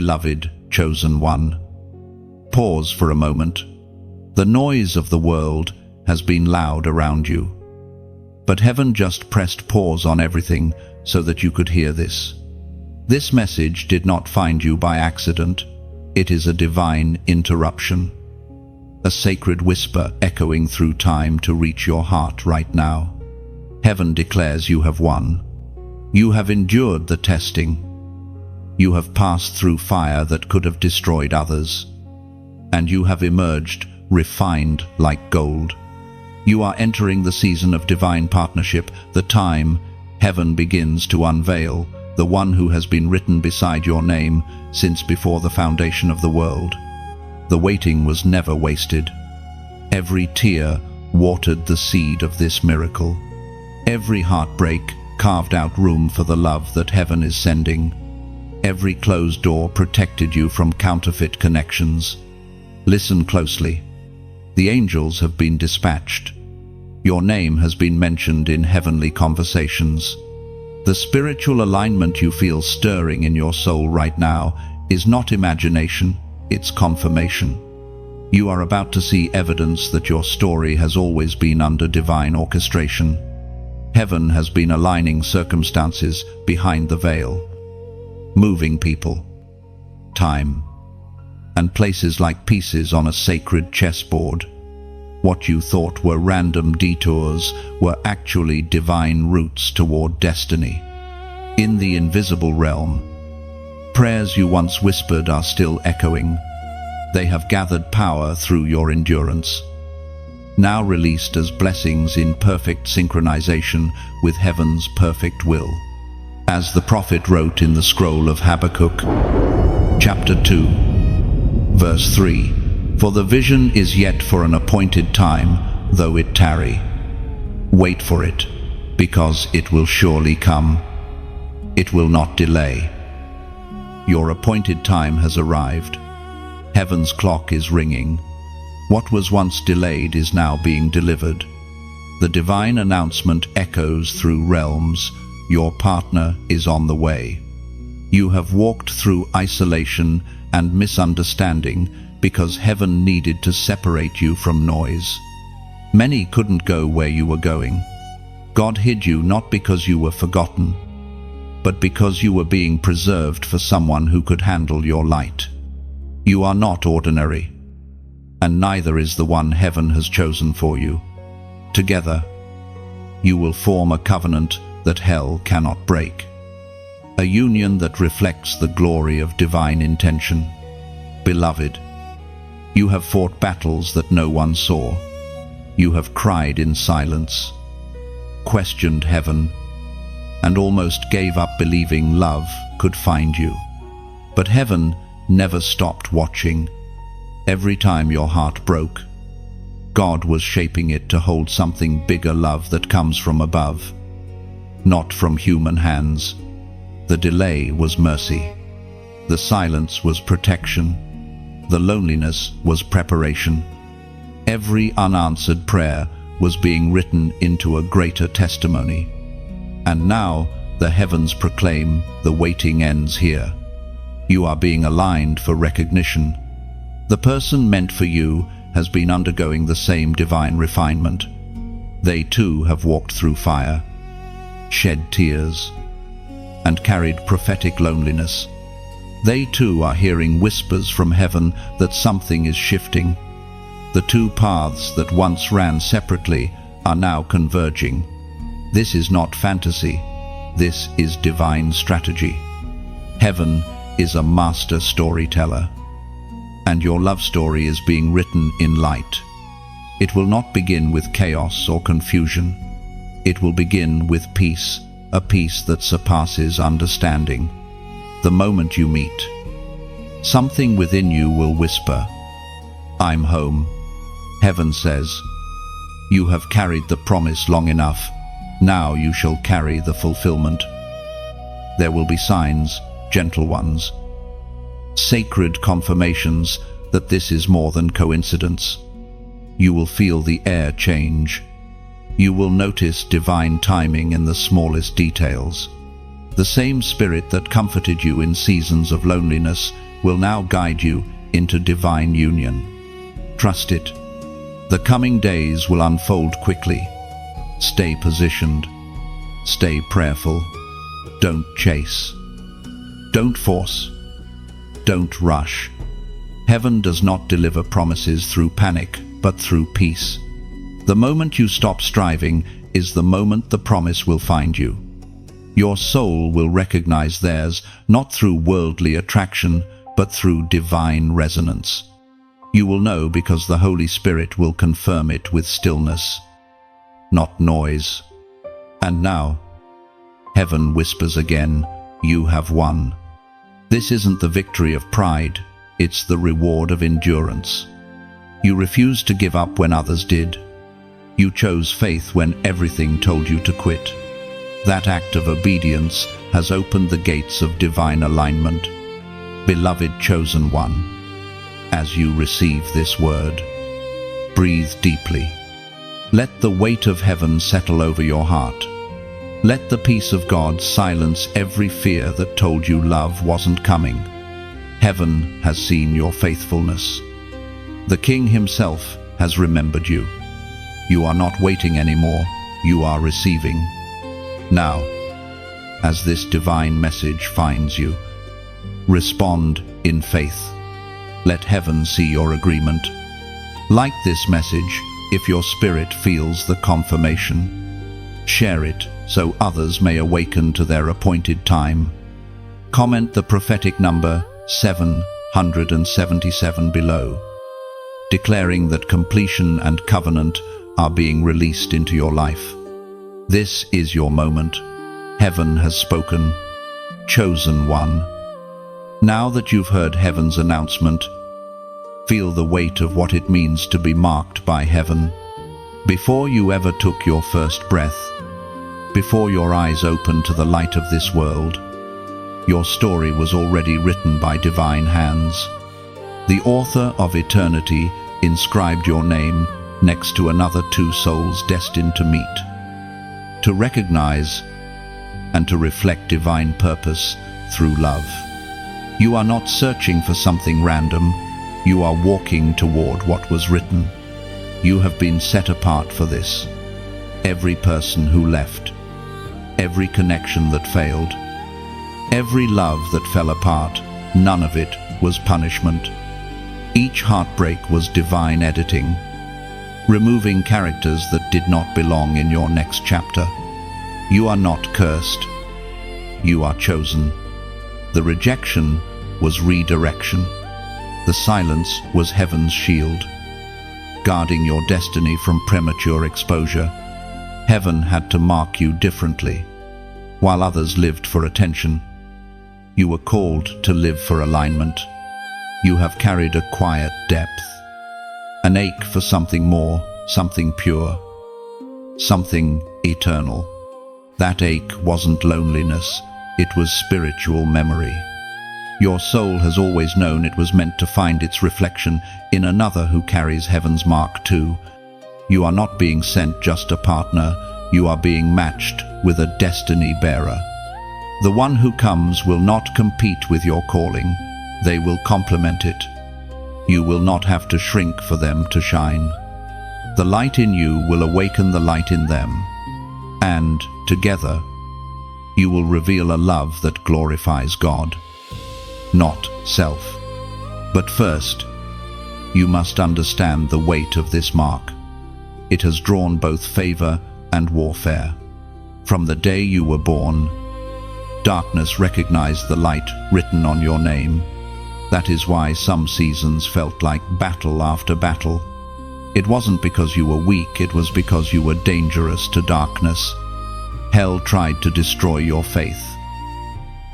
beloved, chosen one. Pause for a moment. The noise of the world has been loud around you. But heaven just pressed pause on everything so that you could hear this. This message did not find you by accident. It is a divine interruption. A sacred whisper echoing through time to reach your heart right now. Heaven declares you have won. You have endured the testing. You have passed through fire that could have destroyed others. And you have emerged refined like gold. You are entering the season of divine partnership, the time heaven begins to unveil the one who has been written beside your name since before the foundation of the world. The waiting was never wasted. Every tear watered the seed of this miracle. Every heartbreak carved out room for the love that heaven is sending. Every closed door protected you from counterfeit connections. Listen closely. The angels have been dispatched. Your name has been mentioned in heavenly conversations. The spiritual alignment you feel stirring in your soul right now is not imagination, it's confirmation. You are about to see evidence that your story has always been under divine orchestration. Heaven has been aligning circumstances behind the veil, moving people, time, and places like pieces on a sacred chessboard. What you thought were random detours were actually divine routes toward destiny. In the invisible realm, prayers you once whispered are still echoing. They have gathered power through your endurance, now released as blessings in perfect synchronization with heaven's perfect will. As the prophet wrote in the scroll of Habakkuk, chapter 2, verse 3, "For the vision is yet for an appointed time, though it tarry. Wait for it, because it will surely come. It will not delay." Your appointed time has arrived. Heaven's clock is ringing. What was once delayed is now being delivered. The divine announcement echoes through realms. Your partner is on the way. You have walked through isolation and misunderstanding because heaven needed to separate you from noise. Many couldn't go where you were going. God hid you not because you were forgotten, but because you were being preserved for someone who could handle your light. You are not ordinary, and neither is the one heaven has chosen for you. Together, you will form a covenant that hell cannot break, a union that reflects the glory of divine intention. Beloved, you have fought battles that no one saw. You have cried in silence, questioned heaven, and almost gave up believing love could find you. But heaven never stopped watching. Every time your heart broke, God was shaping it to hold something bigger, love that comes from above, not from human hands. The delay was mercy. The silence was protection. The loneliness was preparation. Every unanswered prayer was being written into a greater testimony. And now the heavens proclaim the waiting ends here. You are being aligned for recognition. The person meant for you has been undergoing the same divine refinement. They too have walked through fire, shed tears, and carried prophetic loneliness. They too are hearing whispers from heaven that something is shifting. The two paths that once ran separately are now converging. This is not fantasy. This is divine strategy. Heaven is a master storyteller, and your love story is being written in light. It will not begin with chaos or confusion. It will begin with peace, a peace that surpasses understanding. The moment you meet, something within you will whisper, "I'm home." Heaven says, "You have carried the promise long enough. Now you shall carry the fulfillment." There will be signs, gentle ones, sacred confirmations that this is more than coincidence. You will feel the air change. You will notice divine timing in the smallest details. The same Spirit that comforted you in seasons of loneliness will now guide you into divine union. Trust it. The coming days will unfold quickly. Stay positioned. Stay prayerful. Don't chase. Don't force. Don't rush. Heaven does not deliver promises through panic, but through peace. The moment you stop striving is the moment the promise will find you. Your soul will recognize theirs, not through worldly attraction, but through divine resonance. You will know because the Holy Spirit will confirm it with stillness, not noise. And now, heaven whispers again, you have won. This isn't the victory of pride, it's the reward of endurance. You refused to give up when others did. You chose faith when everything told you to quit. That act of obedience has opened the gates of divine alignment. Beloved chosen one, as you receive this word, breathe deeply. Let the weight of heaven settle over your heart. Let the peace of God silence every fear that told you love wasn't coming. Heaven has seen your faithfulness. The King himself has remembered you. You are not waiting anymore, you are receiving. Now, as this divine message finds you, respond in faith. Let heaven see your agreement. Like this message, if your spirit feels the confirmation, share it so others may awaken to their appointed time. Comment the prophetic number 777 below, declaring that completion and covenant are being released into your life. This is your moment. Heaven has spoken. Chosen one. Now that you've heard heaven's announcement, feel the weight of what it means to be marked by heaven. Before you ever took your first breath, before your eyes opened to the light of this world, your story was already written by divine hands. The author of eternity inscribed your name next to another two souls destined to meet, to recognize and to reflect divine purpose through love. You are not searching for something random, you are walking toward what was written. You have been set apart for this. Every person who left, every connection that failed, every love that fell apart, none of it was punishment. Each heartbreak was divine editing, removing characters that did not belong in your next chapter. You are not cursed. You are chosen. The rejection was redirection. The silence was heaven's shield, guarding your destiny from premature exposure. Heaven had to mark you differently. While others lived for attention, you were called to live for alignment. You have carried a quiet depth, an ache for something more, something pure, something eternal. That ache wasn't loneliness, it was spiritual memory. Your soul has always known it was meant to find its reflection in another who carries heaven's mark too. You are not being sent just a partner, you are being matched with a destiny bearer. The one who comes will not compete with your calling, they will complement it. You will not have to shrink for them to shine. The light in you will awaken the light in them, and, together, you will reveal a love that glorifies God, not self. But first, you must understand the weight of this mark. It has drawn both favor and warfare. From the day you were born, darkness recognized the light written on your name. That is why some seasons felt like battle after battle. It wasn't because you were weak, it was because you were dangerous to darkness. Hell tried to destroy your faith,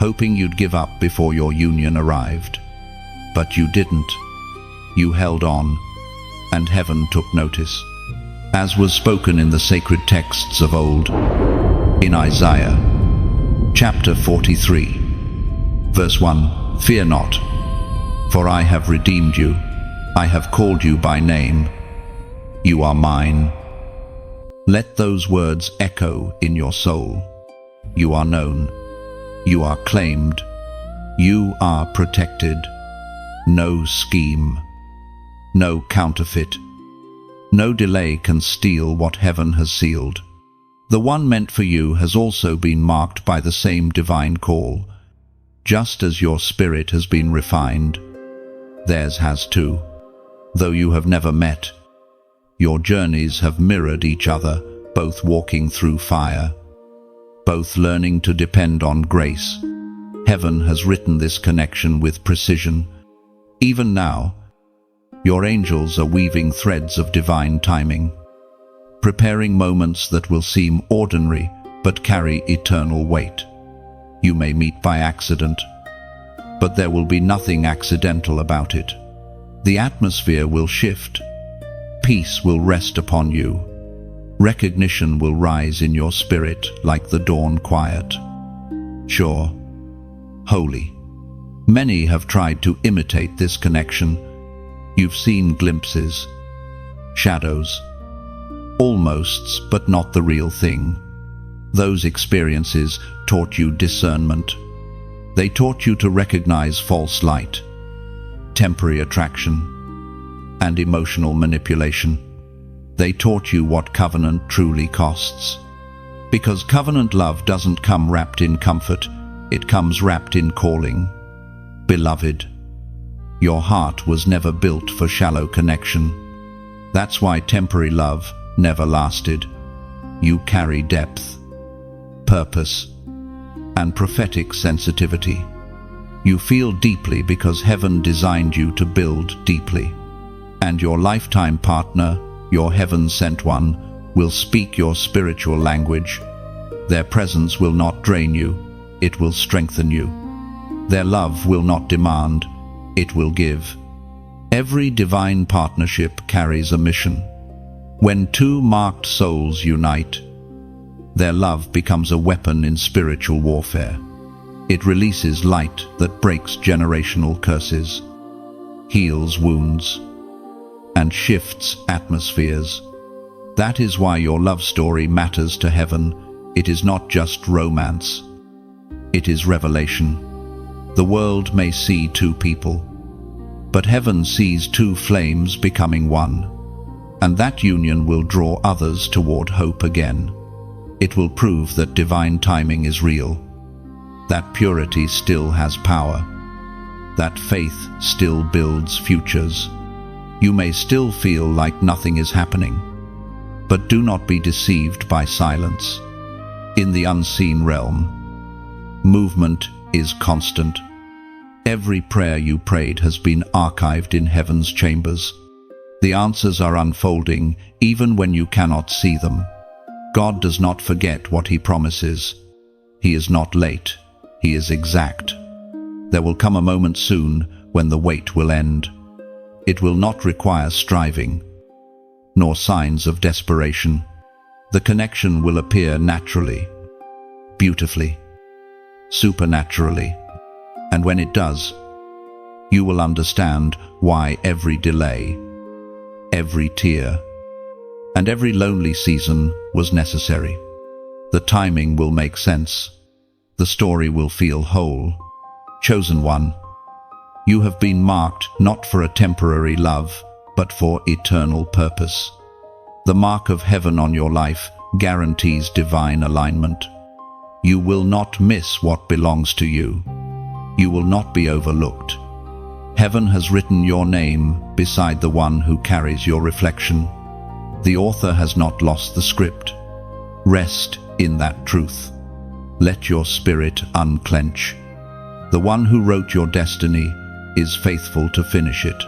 hoping you'd give up before your union arrived. But you didn't. You held on, and heaven took notice. As was spoken in the sacred texts of old, in Isaiah, chapter 43, verse 1, "Fear not, for I have redeemed you. I have called you by name. You are mine." Let those words echo in your soul. You are known. You are claimed. You are protected. No scheme, no counterfeit, no delay can steal what heaven has sealed. The one meant for you has also been marked by the same divine call. Just as your spirit has been refined, theirs has too. Though you have never met, your journeys have mirrored each other, both walking through fire, both learning to depend on grace. Heaven has written this connection with precision. Even now, your angels are weaving threads of divine timing, preparing moments that will seem ordinary but carry eternal weight. You may meet by accident, but there will be nothing accidental about it. The atmosphere will shift. Peace will rest upon you. Recognition will rise in your spirit like the dawn quiet. Sure, holy. Many have tried to imitate this connection. You've seen glimpses, shadows, almosts, but not the real thing. Those experiences taught you discernment. They taught you to recognize false light, temporary attraction, and emotional manipulation. They taught you what covenant truly costs. Because covenant love doesn't come wrapped in comfort, it comes wrapped in calling. Beloved, your heart was never built for shallow connection. That's why temporary love never lasted. You carry depth, purpose, and prophetic sensitivity. You feel deeply because heaven designed you to build deeply. And your lifetime partner, your heaven-sent one, will speak your spiritual language. Their presence will not drain you, it will strengthen you. Their love will not demand, it will give. Every divine partnership carries a mission. When two marked souls unite, their love becomes a weapon in spiritual warfare. It releases light that breaks generational curses, heals wounds, and shifts atmospheres. That is why your love story matters to heaven. It is not just romance. It is revelation. The world may see two people, but heaven sees two flames becoming one. And that union will draw others toward hope again. It will prove that divine timing is real, that purity still has power, that faith still builds futures. You may still feel like nothing is happening, but do not be deceived by silence. In the unseen realm, movement is constant. Every prayer you prayed has been archived in heaven's chambers. The answers are unfolding even when you cannot see them. God does not forget what He promises. He is not late. He is exact. There will come a moment soon when the wait will end. It will not require striving, nor signs of desperation. The connection will appear naturally, beautifully, supernaturally. And when it does, you will understand why every delay, every tear, and every lonely season was necessary. The timing will make sense. The story will feel whole. Chosen one, you have been marked not for a temporary love, but for eternal purpose. The mark of heaven on your life guarantees divine alignment. You will not miss what belongs to you. You will not be overlooked. Heaven has written your name beside the one who carries your reflection. The author has not lost the script. Rest in that truth. Let your spirit unclench. The one who wrote your destiny is faithful to finish it.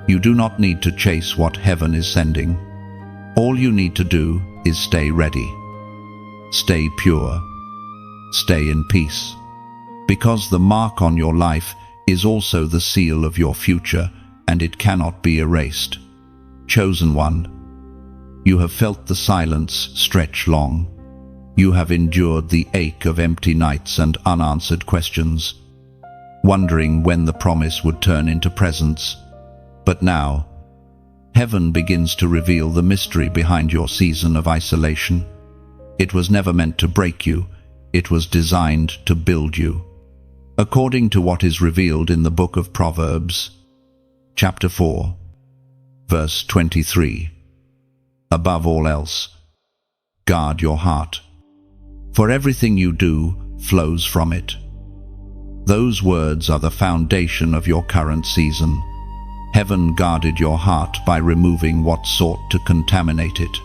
You do not need to chase what heaven is sending. All you need to do is stay ready. Stay pure. Stay in peace. Because the mark on your life is also the seal of your future, and it cannot be erased. Chosen one, you have felt the silence stretch long. You have endured the ache of empty nights and unanswered questions, wondering when the promise would turn into presence. But now, heaven begins to reveal the mystery behind your season of isolation. It was never meant to break you. it was designed to build you. According to what is revealed in the book of Proverbs, chapter 4, verse 23. Above all else, guard your heart, for everything you do flows from it. Those words are the foundation of your current season. Heaven guarded your heart by removing what sought to contaminate it.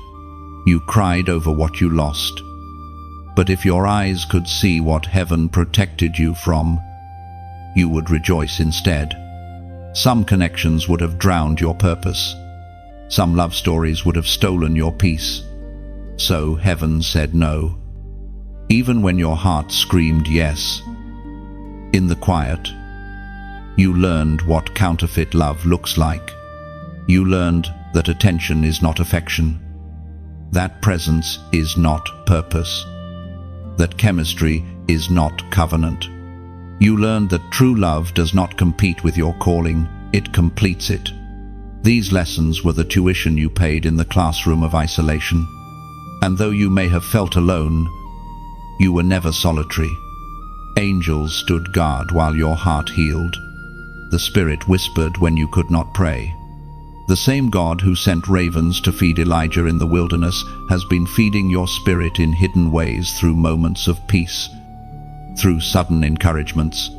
You cried over what you lost. But if your eyes could see what heaven protected you from, you would rejoice instead. Some connections would have drowned your purpose. Some love stories would have stolen your peace. So heaven said no, even when your heart screamed yes. In the quiet, you learned what counterfeit love looks like. You learned that attention is not affection, that presence is not purpose, that chemistry is not covenant. You learned that true love does not compete with your calling, it completes it. These lessons were the tuition you paid in the classroom of isolation. And though you may have felt alone, you were never solitary. Angels stood guard while your heart healed. The Spirit whispered when you could not pray. The same God who sent ravens to feed Elijah in the wilderness has been feeding your spirit in hidden ways through moments of peace, through sudden encouragements,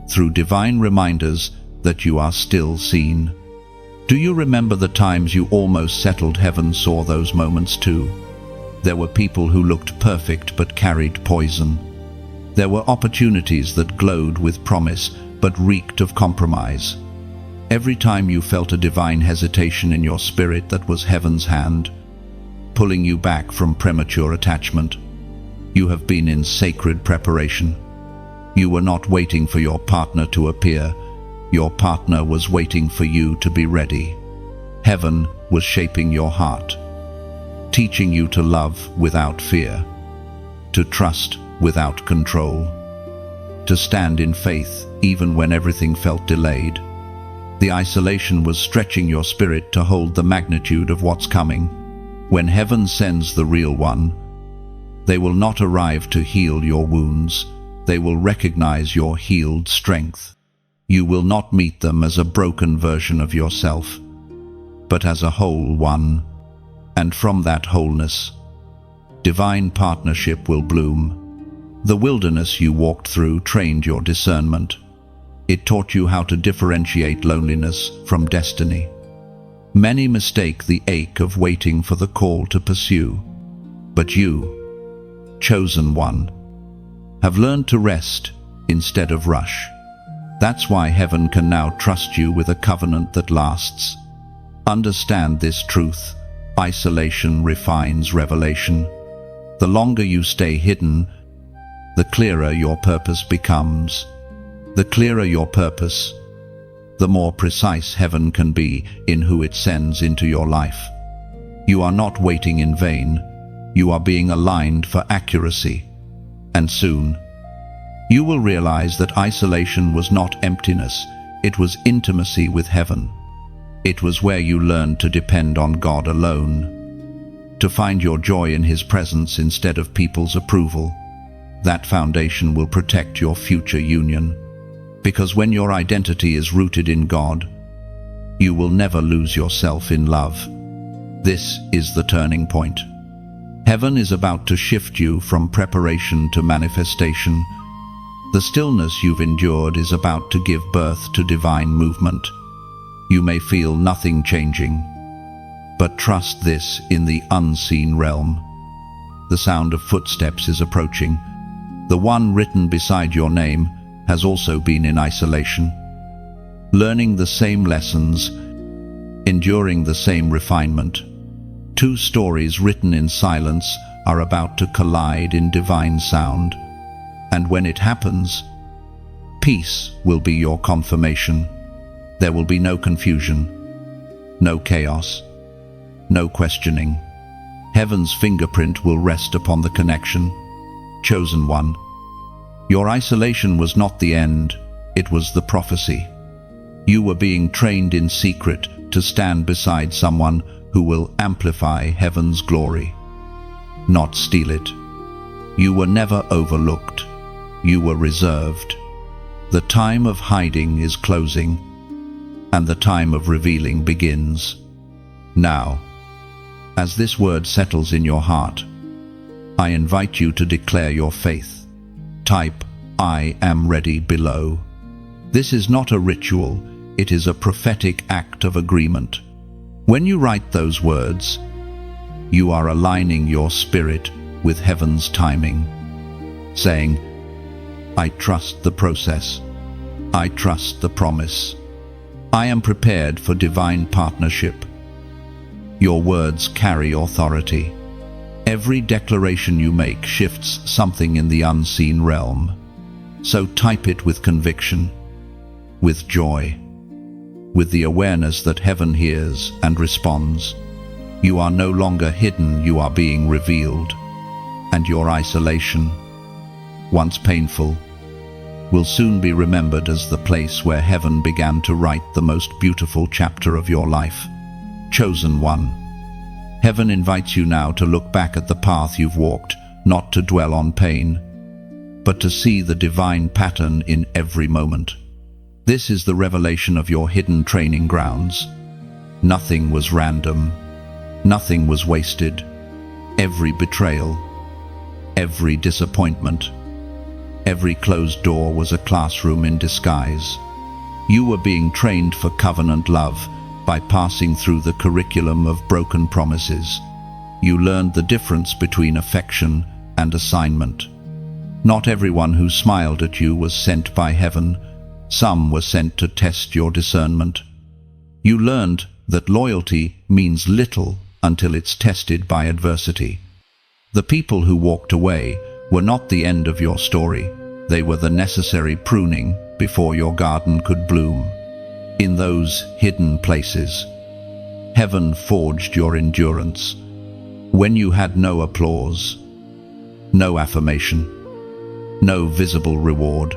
through divine reminders that you are still seen. Do you remember the times you almost settled? Heaven saw those moments too. There were people who looked perfect but carried poison. There were opportunities that glowed with promise but reeked of compromise. Every time you felt a divine hesitation in your spirit, that was heaven's hand, pulling you back from premature attachment. You have been in sacred preparation. You were not waiting for your partner to appear. Your partner was waiting for you to be ready. Heaven was shaping your heart, teaching you to love without fear, to trust without control, to stand in faith even when everything felt delayed. The isolation was stretching your spirit to hold the magnitude of what's coming. When heaven sends the real one, they will not arrive to heal your wounds. They will recognize your healed strength. You will not meet them as a broken version of yourself, but as a whole one. And from that wholeness, divine partnership will bloom. The wilderness you walked through trained your discernment. It taught you how to differentiate loneliness from destiny. Many mistake the ache of waiting for the call to pursue. But you, chosen one, have learned to rest instead of rush. That's why heaven can now trust you with a covenant that lasts. Understand this truth. Isolation refines revelation. The longer you stay hidden, the clearer your purpose becomes. The clearer your purpose, the more precise heaven can be in who it sends into your life. You are not waiting in vain. You are being aligned for accuracy. And soon, you will realize that isolation was not emptiness. It was intimacy with heaven. It was where you learned to depend on God alone, to find your joy in His presence instead of people's approval. That foundation will protect your future union. Because when your identity is rooted in God, you will never lose yourself in love. This is the turning point. Heaven is about to shift you from preparation to manifestation. The stillness you've endured is about to give birth to divine movement. You may feel nothing changing, but trust this: in the unseen realm, the sound of footsteps is approaching. The one written beside your name has also been in isolation, learning the same lessons, enduring the same refinement. Two stories written in silence are about to collide in divine sound. And when it happens, peace will be your confirmation. There will be no confusion, no chaos, no questioning. Heaven's fingerprint will rest upon the connection. Chosen one, your isolation was not the end, it was the prophecy. You were being trained in secret to stand beside someone who will amplify heaven's glory, not steal it. You were never overlooked. You were reserved. The time of hiding is closing, and the time of revealing begins. Now, as this word settles in your heart, I invite you to declare your faith. Type, "I am ready" below. This is not a ritual, it is a prophetic act of agreement. When you write those words, you are aligning your spirit with heaven's timing, saying, "I trust the process. I trust the promise. I am prepared for divine partnership." Your words carry authority. Every declaration you make shifts something in the unseen realm. So type it with conviction, with joy, with the awareness that heaven hears and responds. You are no longer hidden, you are being revealed. And your isolation, once painful, will soon be remembered as the place where heaven began to write the most beautiful chapter of your life. Chosen one. Heaven invites you now to look back at the path you've walked, not to dwell on pain, but to see the divine pattern in every moment. This is the revelation of your hidden training grounds. Nothing was random. Nothing was wasted. Every betrayal, every disappointment, every closed door was a classroom in disguise. You were being trained for covenant love by passing through the curriculum of broken promises. You learned the difference between affection and assignment. Not everyone who smiled at you was sent by heaven. Some were sent to test your discernment. You learned that loyalty means little until it's tested by adversity. The people who walked away were not the end of your story. They were the necessary pruning before your garden could bloom. In those hidden places, heaven forged your endurance. When you had no applause, no affirmation, no visible reward,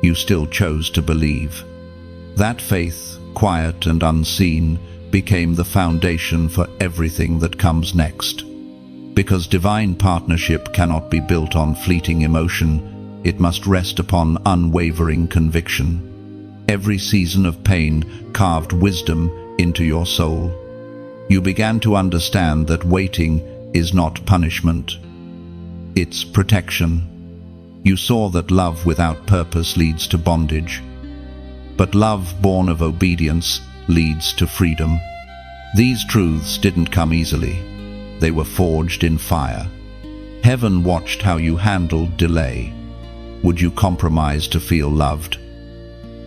you still chose to believe. That faith, quiet and unseen, became the foundation for everything that comes next. Because divine partnership cannot be built on fleeting emotion, it must rest upon unwavering conviction. Every season of pain carved wisdom into your soul. You began to understand that waiting is not punishment. It's protection. You saw that love without purpose leads to bondage, but love born of obedience leads to freedom. These truths didn't come easily. They were forged in fire. Heaven watched how you handled delay. Would you compromise to feel loved?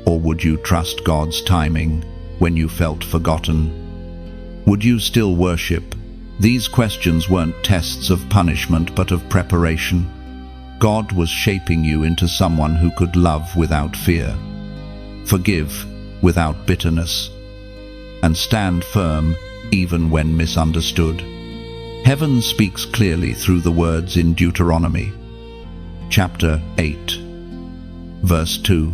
Or would you trust God's timing when you felt forgotten? Would you still worship? These questions weren't tests of punishment but of preparation. God was shaping you into someone who could love without fear, forgive without bitterness, and stand firm even when misunderstood. Heaven speaks clearly through the words in Deuteronomy, chapter 8, verse 2.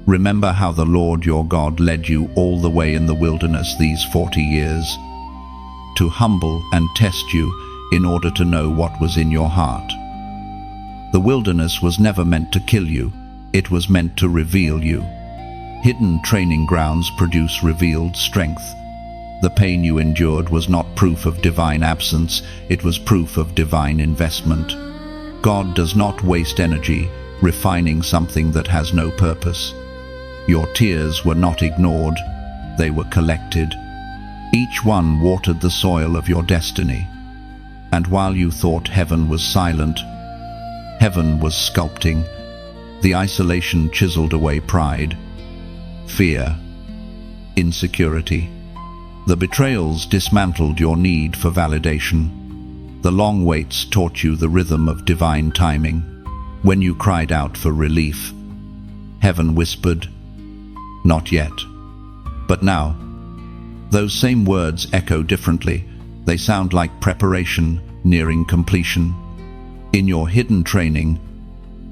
Remember how the Lord your God led you all the way in the wilderness these 40 years, to humble and test you in order to know what was in your heart. The wilderness was never meant to kill you, it was meant to reveal you. Hidden training grounds produce revealed strength. The pain you endured was not proof of divine absence, it was proof of divine investment. God does not waste energy refining something that has no purpose. Your tears were not ignored, they were collected. Each one watered the soil of your destiny. And while you thought heaven was silent, heaven was sculpting. The isolation chiseled away pride, fear, insecurity. The betrayals dismantled your need for validation. The long waits taught you the rhythm of divine timing. When you cried out for relief, heaven whispered, "Not yet." But now, those same words echo differently. They sound like preparation nearing completion. In your hidden training,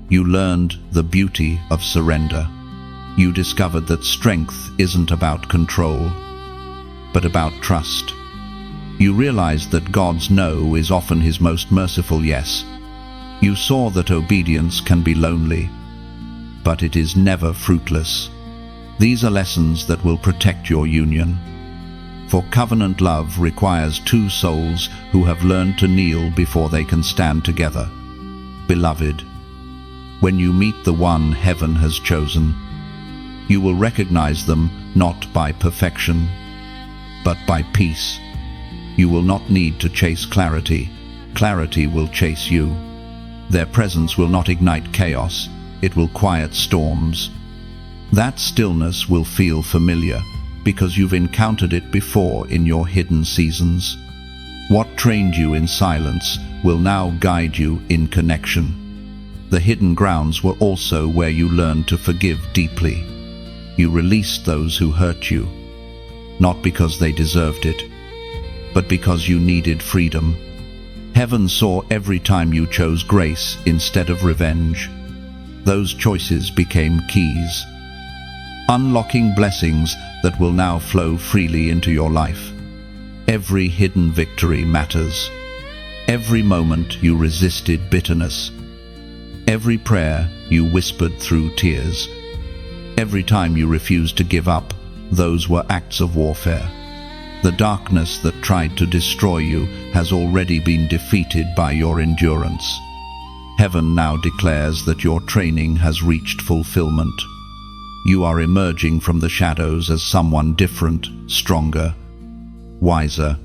you learned the beauty of surrender. You discovered that strength isn't about control, but about trust. You realized that God's no is often his most merciful yes. You saw that obedience can be lonely, but it is never fruitless. These are lessons that will protect your union. For covenant love requires two souls who have learned to kneel before they can stand together. Beloved, when you meet the one heaven has chosen, you will recognize them not by perfection, but by peace. You will not need to chase clarity. Clarity will chase you. Their presence will not ignite chaos. It will quiet storms. That stillness will feel familiar because you've encountered it before in your hidden seasons. What trained you in silence will now guide you in connection. The hidden grounds were also where you learned to forgive deeply. You released those who hurt you, not because they deserved it, but because you needed freedom. Heaven saw every time you chose grace instead of revenge. Those choices became keys, unlocking blessings that will now flow freely into your life. Every hidden victory matters. Every moment you resisted bitterness. Every prayer you whispered through tears. Every time you refused to give up, those were acts of warfare. The darkness that tried to destroy you has already been defeated by your endurance. Heaven now declares that your training has reached fulfillment. You are emerging from the shadows as someone different, stronger, wiser,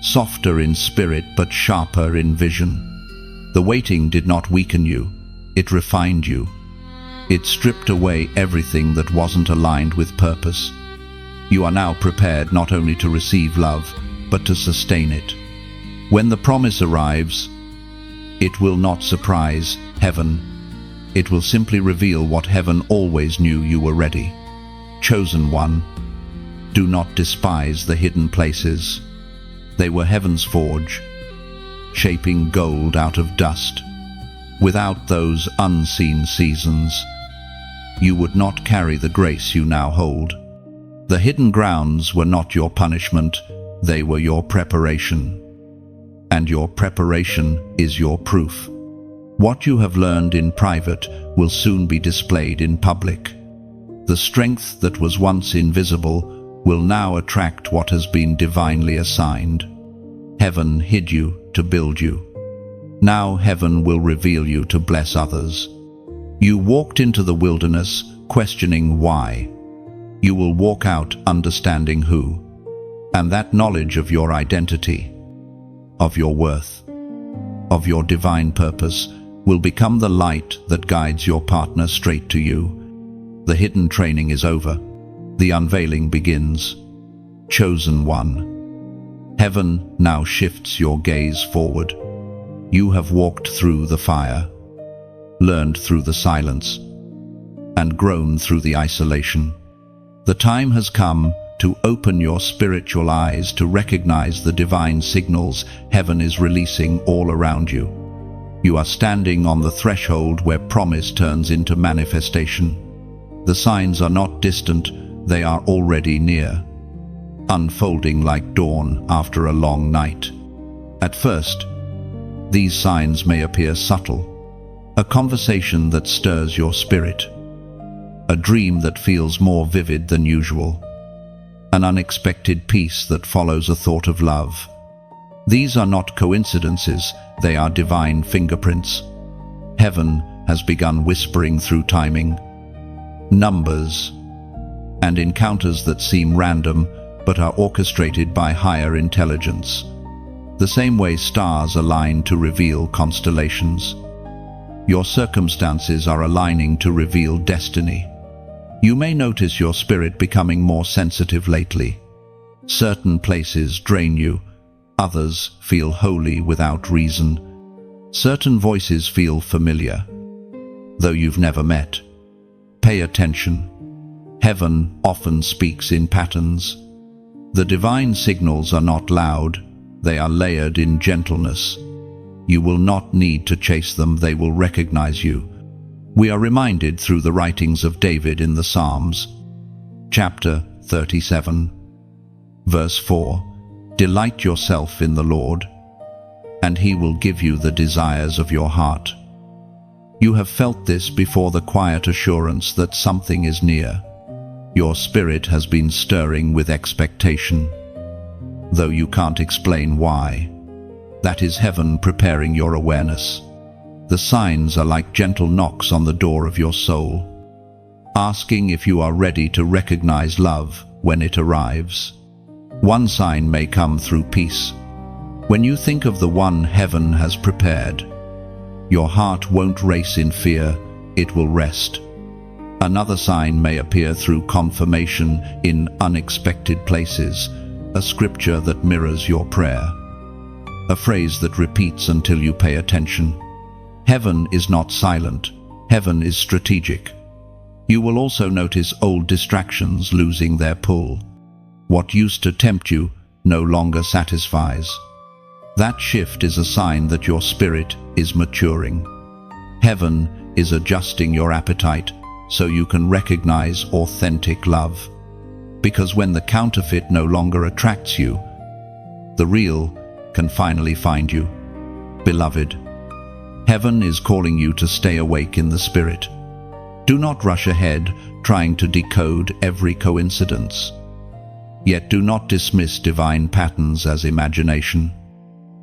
softer in spirit but sharper in vision. The waiting did not weaken you, it refined you. It stripped away everything that wasn't aligned with purpose. You are now prepared not only to receive love, but to sustain it. When the promise arrives, it will not surprise heaven. It will simply reveal what heaven always knew you were ready. Chosen one, do not despise the hidden places. They were heaven's forge, shaping gold out of dust. Without those unseen seasons, you would not carry the grace you now hold. The hidden grounds were not your punishment, they were your preparation. And your preparation is your proof. What you have learned in private will soon be displayed in public. The strength that was once invisible will now attract what has been divinely assigned. Heaven hid you to build you. Now heaven will reveal you to bless others. You walked into the wilderness questioning why. You will walk out understanding who. And that knowledge of your identity, of your worth, of your divine purpose will become the light that guides your partner straight to you. The hidden training is over. The unveiling begins. Chosen one. Heaven now shifts your gaze forward. You have walked through the fire, learned through the silence, and grown through the isolation. The time has come to open your spiritual eyes to recognize the divine signals heaven is releasing all around you. You are standing on the threshold where promise turns into manifestation. The signs are not distant, they are already near, unfolding like dawn after a long night. At first, these signs may appear subtle. A conversation that stirs your spirit. A dream that feels more vivid than usual. An unexpected peace that follows a thought of love. These are not coincidences, they are divine fingerprints. Heaven has begun whispering through timing, numbers, and encounters that seem random but are orchestrated by higher intelligence. The same way stars align to reveal constellations. Your circumstances are aligning to reveal destiny. You may notice your spirit becoming more sensitive lately. Certain places drain you, others feel holy without reason. Certain voices feel familiar, though you've never met. Pay attention. Heaven often speaks in patterns. The divine signals are not loud, they are layered in gentleness. You will not need to chase them, they will recognize you. We are reminded through the writings of David in the Psalms. Chapter 37, verse 4. Delight yourself in the Lord, and He will give you the desires of your heart. You have felt this before, the quiet assurance that something is near. Your spirit has been stirring with expectation, though you can't explain why. That is heaven preparing your awareness. The signs are like gentle knocks on the door of your soul, asking if you are ready to recognize love when it arrives. One sign may come through peace. When you think of the one heaven has prepared, your heart won't race in fear, it will rest. Another sign may appear through confirmation in unexpected places, a scripture that mirrors your prayer, a phrase that repeats until you pay attention. Heaven is not silent, heaven is strategic. You will also notice old distractions losing their pull. What used to tempt you no longer satisfies. That shift is a sign that your spirit is maturing. Heaven is adjusting your appetite so you can recognize authentic love. Because when the counterfeit no longer attracts you, the real can finally find you. Beloved, heaven is calling you to stay awake in the spirit. Do not rush ahead trying to decode every coincidence. Yet do not dismiss divine patterns as imagination.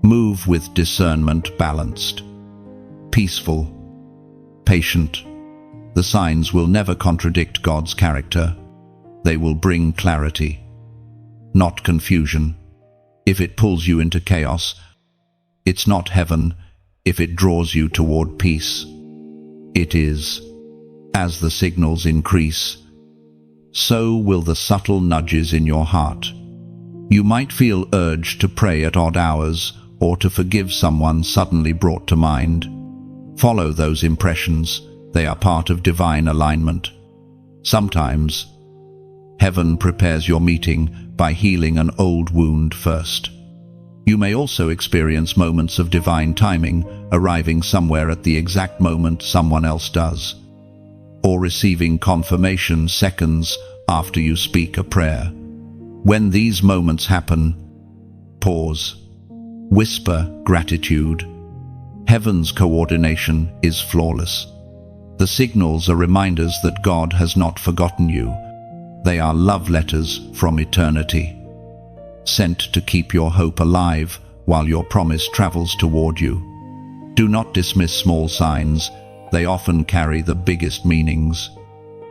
Move with discernment, balanced, peaceful, patient. The signs will never contradict God's character. They will bring clarity, not confusion. If it pulls you into chaos, it's not heaven. If it draws you toward peace, it is. As the signals increase, so will the subtle nudges in your heart. You might feel urged to pray at odd hours or to forgive someone suddenly brought to mind. Follow those impressions. They are part of divine alignment. Sometimes, heaven prepares your meeting by healing an old wound first. You may also experience moments of divine timing, arriving somewhere at the exact moment someone else does, or receiving confirmation seconds after you speak a prayer. When these moments happen, pause. Whisper gratitude. Heaven's coordination is flawless. The signals are reminders that God has not forgotten you. They are love letters from eternity, sent to keep your hope alive while your promise travels toward you. Do not dismiss small signs. They often carry the biggest meanings.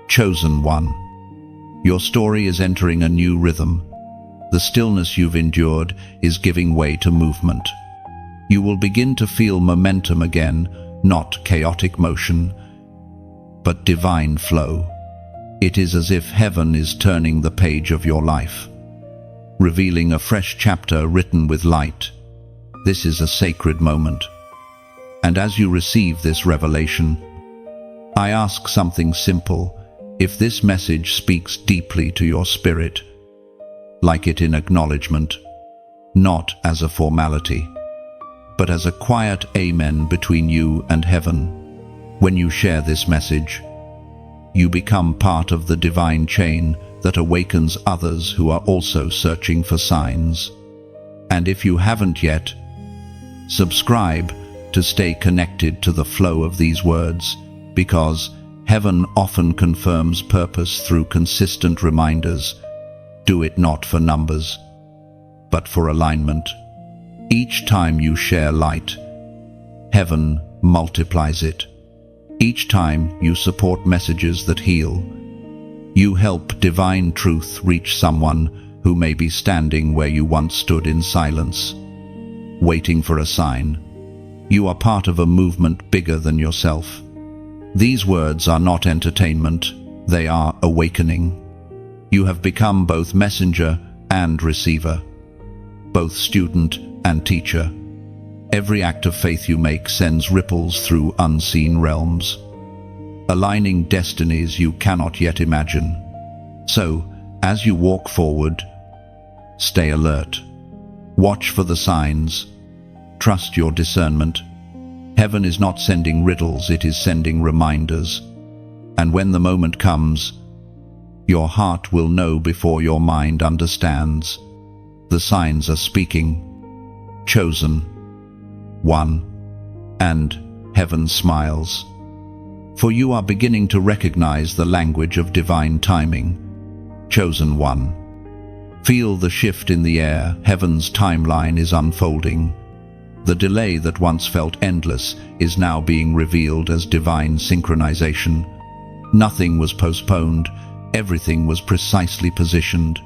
Chosen one. Your story is entering a new rhythm. The stillness you've endured is giving way to movement. You will begin to feel momentum again, not chaotic motion, but divine flow. It is as if heaven is turning the page of your life, revealing a fresh chapter written with light. This is a sacred moment. And as you receive this revelation, I ask something simple. If this message speaks deeply to your spirit, like it in acknowledgement, not as a formality, but as a quiet amen between you and heaven. When you share this message, you become part of the divine chain that awakens others who are also searching for signs. And if you haven't yet, subscribe to stay connected to the flow of these words, because heaven often confirms purpose through consistent reminders. Do it not for numbers, but for alignment. Each time you share light, heaven multiplies it. Each time you support messages that heal, you help divine truth reach someone who may be standing where you once stood in silence, waiting for a sign. You are part of a movement bigger than yourself. These words are not entertainment, they are awakening. You have become both messenger and receiver, both student and teacher. Every act of faith you make sends ripples through unseen realms, aligning destinies you cannot yet imagine. So, as you walk forward, stay alert. Watch for the signs. Trust your discernment. Heaven is not sending riddles, it is sending reminders. And when the moment comes, your heart will know before your mind understands. The signs are speaking. Chosen. 1. And heaven smiles. For you are beginning to recognize the language of divine timing. Chosen one. Feel the shift in the air. Heaven's timeline is unfolding. The delay that once felt endless is now being revealed as divine synchronization. Nothing was postponed. Everything was precisely positioned.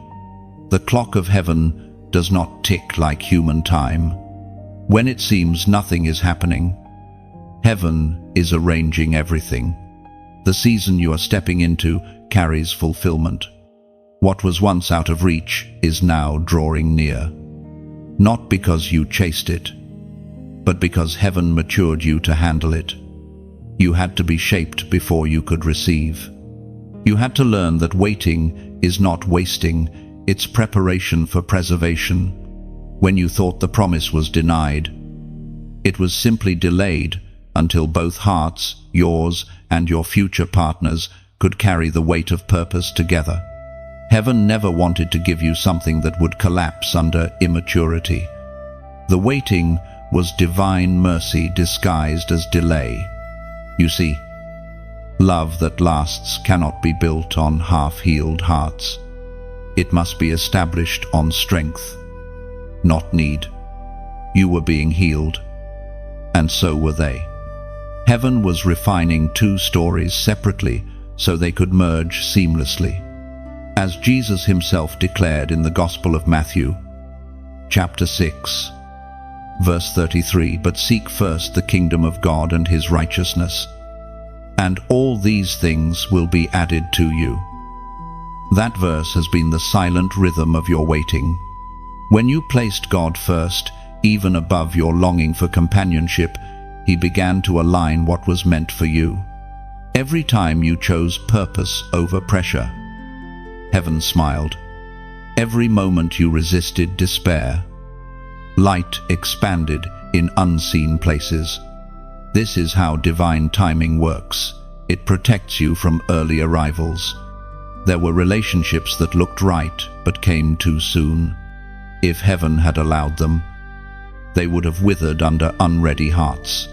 The clock of heaven does not tick like human time. When it seems nothing is happening, heaven is arranging everything. The season you are stepping into carries fulfillment. What was once out of reach is now drawing near. Not because you chased it, but because heaven matured you to handle it. You had to be shaped before you could receive. You had to learn that waiting is not wasting, it's preparation for preservation. When you thought the promise was denied, it was simply delayed until both hearts, yours and your future partners, could carry the weight of purpose together. Heaven never wanted to give you something that would collapse under immaturity. The waiting was divine mercy disguised as delay. You see, love that lasts cannot be built on half-healed hearts. It must be established on strength, not need. You were being healed, and so were they. Heaven was refining two stories separately so they could merge seamlessly. As Jesus himself declared in the Gospel of Matthew, chapter 6, verse 33, "But seek first the kingdom of God and his righteousness, and all these things will be added to you." That verse has been the silent rhythm of your waiting. When you placed God first, even above your longing for companionship, he began to align what was meant for you. Every time you chose purpose over pressure, heaven smiled. Every moment you resisted despair, light expanded in unseen places. This is how divine timing works. It protects you from early arrivals. There were relationships that looked right but came too soon. If heaven had allowed them, they would have withered under unready hearts.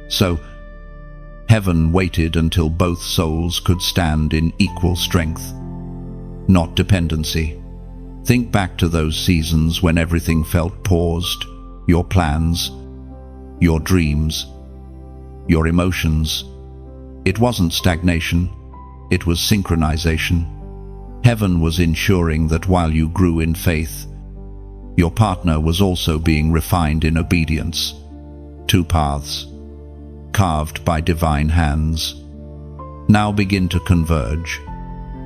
So, heaven waited until both souls could stand in equal strength, not dependency. Think back to those seasons when everything felt paused, your plans, your dreams, your emotions. It wasn't stagnation, it was synchronization. Heaven was ensuring that while you grew in faith, your partner was also being refined in obedience. Two paths, carved by divine hands, now begin to converge.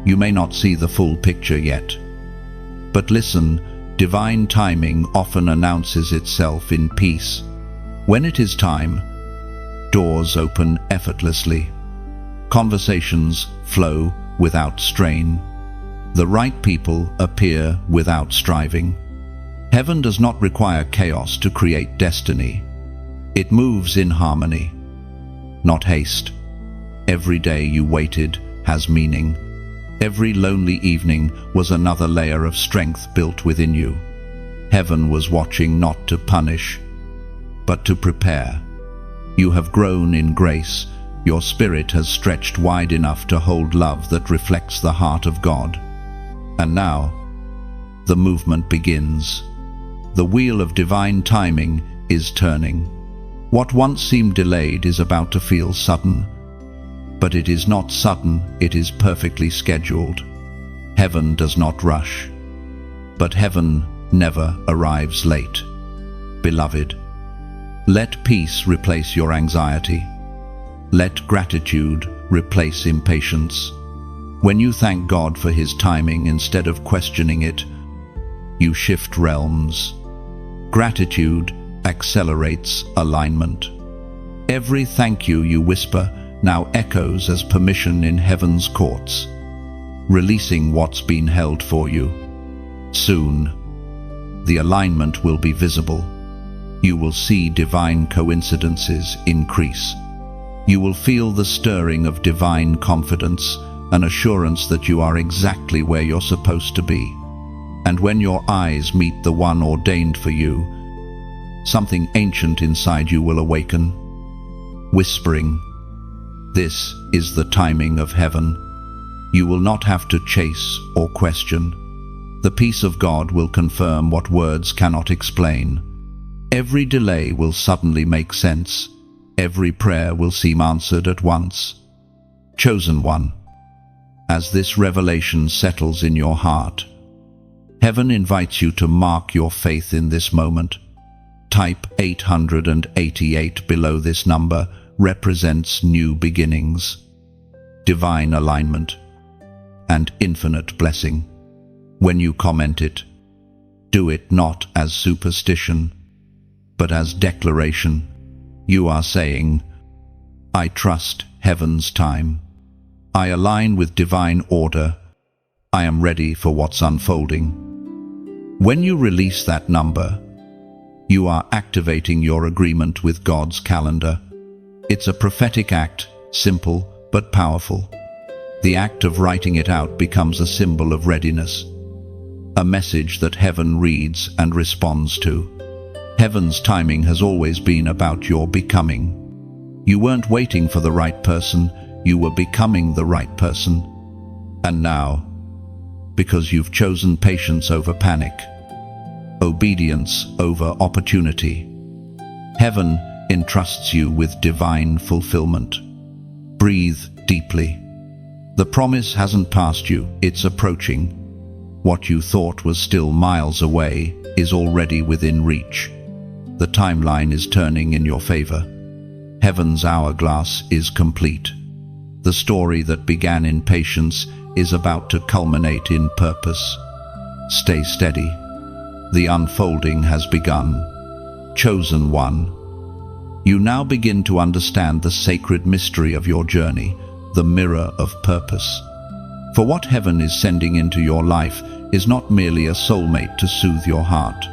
You may not see the full picture yet, but listen, divine timing often announces itself in peace. When it is time, doors open effortlessly. Conversations flow without strain. The right people appear without striving. Heaven does not require chaos to create destiny. It moves in harmony, not haste. Every day you waited has meaning. Every lonely evening was another layer of strength built within you. Heaven was watching not to punish, but to prepare. You have grown in grace. Your spirit has stretched wide enough to hold love that reflects the heart of God. And now, the movement begins. The wheel of divine timing is turning. What once seemed delayed is about to feel sudden. But it is not sudden, it is perfectly scheduled. Heaven does not rush, but heaven never arrives late. Beloved, let peace replace your anxiety. Let gratitude replace impatience. When you thank God for his timing instead of questioning it, you shift realms. Gratitude accelerates alignment. Every thank you you whisper now echoes as permission in heaven's courts, releasing what's been held for you. Soon, the alignment will be visible. You will see divine coincidences increase. You will feel the stirring of divine confidence, an assurance that you are exactly where you're supposed to be. And when your eyes meet the one ordained for you, something ancient inside you will awaken, whispering, "This is the timing of heaven." You will not have to chase or question. The peace of God will confirm what words cannot explain. Every delay will suddenly make sense. Every prayer will seem answered at once. Chosen one, as this revelation settles in your heart, heaven invites you to mark your faith in this moment. Type 888 below. This number represents new beginnings, divine alignment, and infinite blessing. When you comment it, do it not as superstition, but as declaration. You are saying, "I trust heaven's time. I align with divine order. I am ready for what's unfolding." When you release that number, you are activating your agreement with God's calendar. It's a prophetic act, simple but powerful. The act of writing it out becomes a symbol of readiness, a message that heaven reads and responds to. Heaven's timing has always been about your becoming. You weren't waiting for the right person, you were becoming the right person. And now, because you've chosen patience over panic, obedience over opportunity, heaven entrusts you with divine fulfillment. Breathe deeply. The promise hasn't passed you, it's approaching. What you thought was still miles away is already within reach. The timeline is turning in your favor. Heaven's hourglass is complete. The story that began in patience is about to culminate in purpose. Stay steady. The unfolding has begun. Chosen one, you now begin to understand the sacred mystery of your journey, the mirror of purpose. For what heaven is sending into your life is not merely a soulmate to soothe your heart,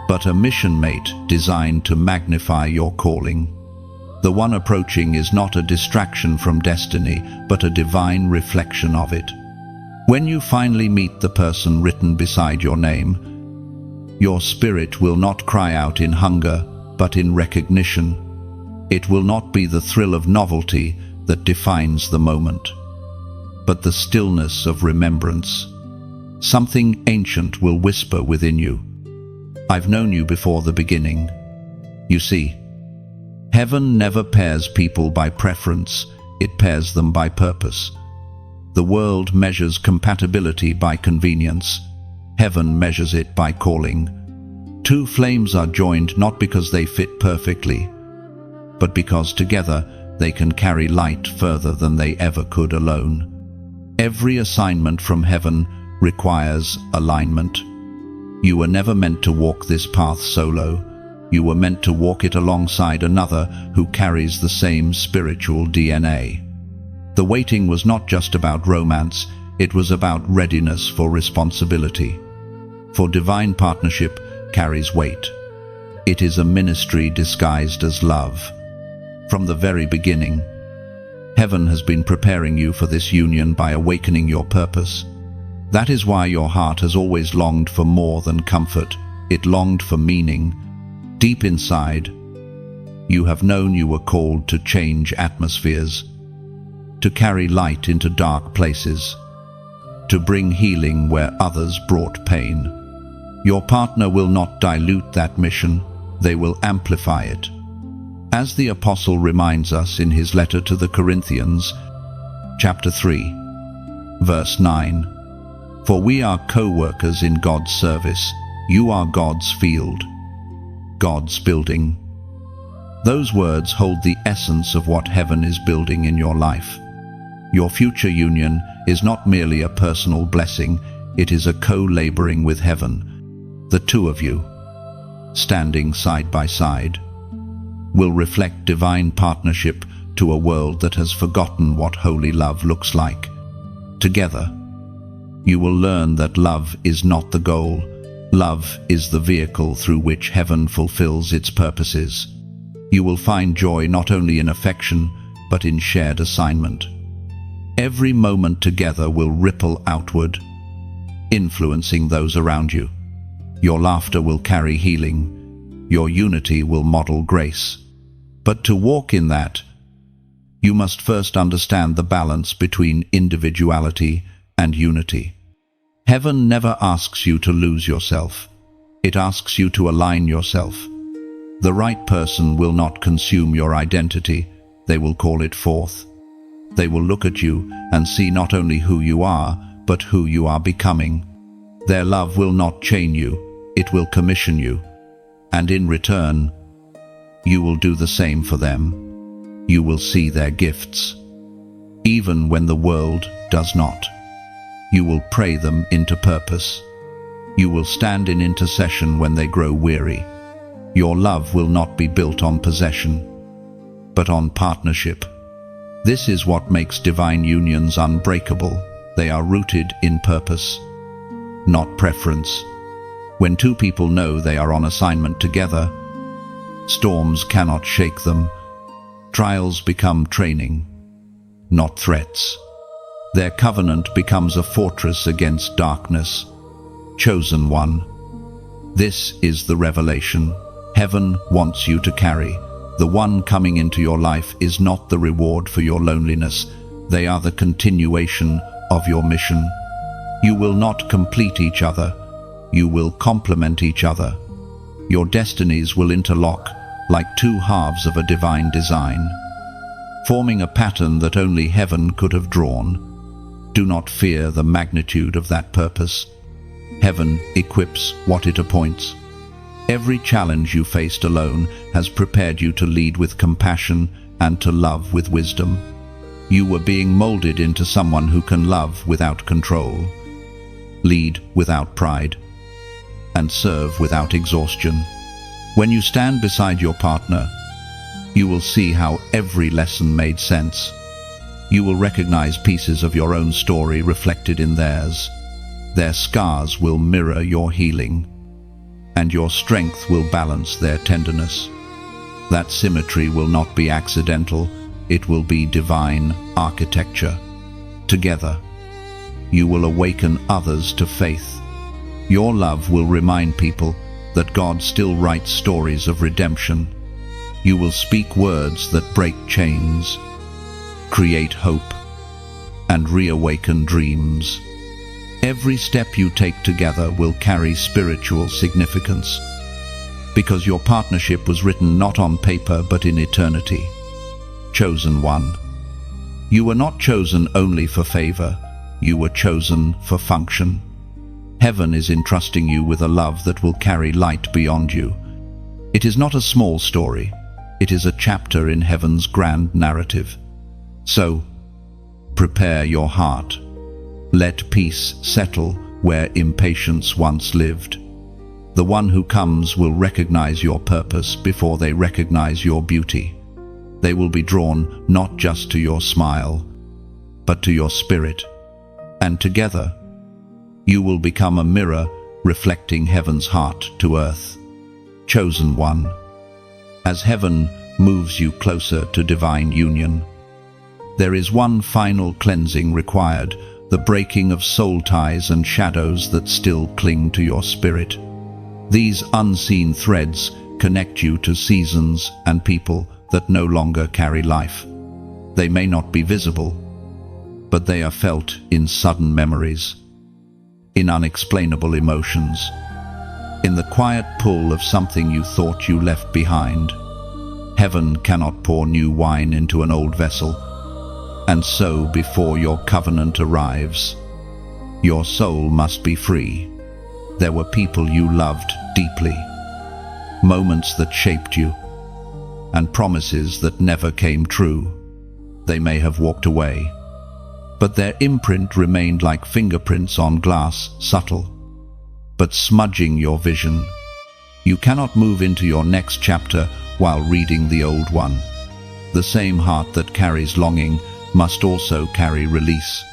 but a mission mate designed to magnify your calling. The one approaching is not a distraction from destiny, but a divine reflection of it. When you finally meet the person written beside your name, your spirit will not cry out in hunger, but in recognition. It will not be the thrill of novelty that defines the moment, but the stillness of remembrance. Something ancient will whisper within you, "I've known you before the beginning." You see, heaven never pairs people by preference, it pairs them by purpose. The world measures compatibility by convenience. Heaven measures it by calling. Two flames are joined not because they fit perfectly, but because together they can carry light further than they ever could alone. Every assignment from heaven requires alignment. You were never meant to walk this path solo. You were meant to walk it alongside another who carries the same spiritual DNA. The waiting was not just about romance, it was about readiness for responsibility. For divine partnership carries weight. It is a ministry disguised as love. From the very beginning, heaven has been preparing you for this union by awakening your purpose. That is why your heart has always longed for more than comfort. It longed for meaning. Deep inside, you have known you were called to change atmospheres, to carry light into dark places, to bring healing where others brought pain. Your partner will not dilute that mission, they will amplify it. As the Apostle reminds us in his letter to the Corinthians, chapter 3, verse 9, "For we are co-workers in God's service. You are God's field, God's building." Those words hold the essence of what heaven is building in your life. Your future union is not merely a personal blessing, it is a co-laboring with heaven. The two of you, standing side by side, will reflect divine partnership to a world that has forgotten what holy love looks like. Together, you will learn that love is not the goal. Love is the vehicle through which heaven fulfills its purposes. You will find joy not only in affection, but in shared assignment. Every moment together will ripple outward, influencing those around you. Your laughter will carry healing, your unity will model grace. But to walk in that, you must first understand the balance between individuality and unity. Heaven never asks you to lose yourself. It asks you to align yourself. The right person will not consume your identity, they will call it forth. They will look at you and see not only who you are, but who you are becoming. Their love will not chain you, it will commission you. And in return, you will do the same for them. You will see their gifts, even when the world does not. You will pray them into purpose. You will stand in intercession when they grow weary. Your love will not be built on possession, but on partnership. This is what makes divine unions unbreakable. They are rooted in purpose, not preference. When two people know they are on assignment together, storms cannot shake them. Trials become training, not threats. Their covenant becomes a fortress against darkness. Chosen one. This is the revelation Heaven wants you to carry. The one coming into your life is not the reward for your loneliness. They are the continuation of your mission. You will not complete each other. You will complement each other. Your destinies will interlock like two halves of a divine design, forming a pattern that only heaven could have drawn. Do not fear the magnitude of that purpose. Heaven equips what it appoints. Every challenge you faced alone has prepared you to lead with compassion and to love with wisdom. You were being molded into someone who can love without control, lead without pride, and serve without exhaustion. When you stand beside your partner, you will see how every lesson made sense. You will recognize pieces of your own story reflected in theirs. Their scars will mirror your healing, and your strength will balance their tenderness. That symmetry will not be accidental, it will be divine architecture. Together, you will awaken others to faith. Your love will remind people that God still writes stories of redemption. You will speak words that break chains, create hope, and reawaken dreams. Every step you take together will carry spiritual significance, because your partnership was written not on paper but in eternity. Chosen one. You were not chosen only for favor, you were chosen for function. Heaven is entrusting you with a love that will carry light beyond you. It is not a small story, it is a chapter in heaven's grand narrative. So, prepare your heart. Let peace settle where impatience once lived. The one who comes will recognize your purpose before they recognize your beauty. They will be drawn not just to your smile, but to your spirit. And together, you will become a mirror reflecting heaven's heart to earth. Chosen one. As heaven moves you closer to divine union, there is one final cleansing required, the breaking of soul ties and shadows that still cling to your spirit. These unseen threads connect you to seasons and people that no longer carry life. They may not be visible, but they are felt in sudden memories, in unexplainable emotions, in the quiet pull of something you thought you left behind. Heaven cannot pour new wine into an old vessel, and so before your covenant arrives, your soul must be free. There were people you loved deeply, moments that shaped you, and promises that never came true. They may have walked away, but their imprint remained like fingerprints on glass, subtle, but smudging your vision. You cannot move into your next chapter while reading the old one. The same heart that carries longing must also carry release.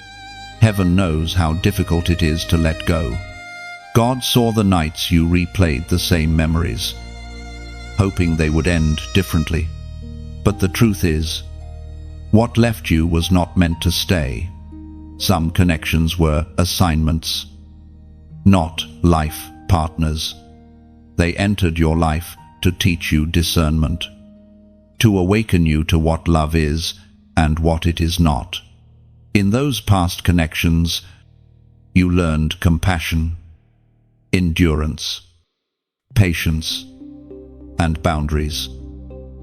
Heaven knows how difficult it is to let go. God saw the nights you replayed the same memories, hoping they would end differently. But the truth is, what left you was not meant to stay. Some connections were assignments, not life partners. They entered your life to teach you discernment, to awaken you to what love is and what it is not. In those past connections, you learned compassion, endurance, patience, and boundaries.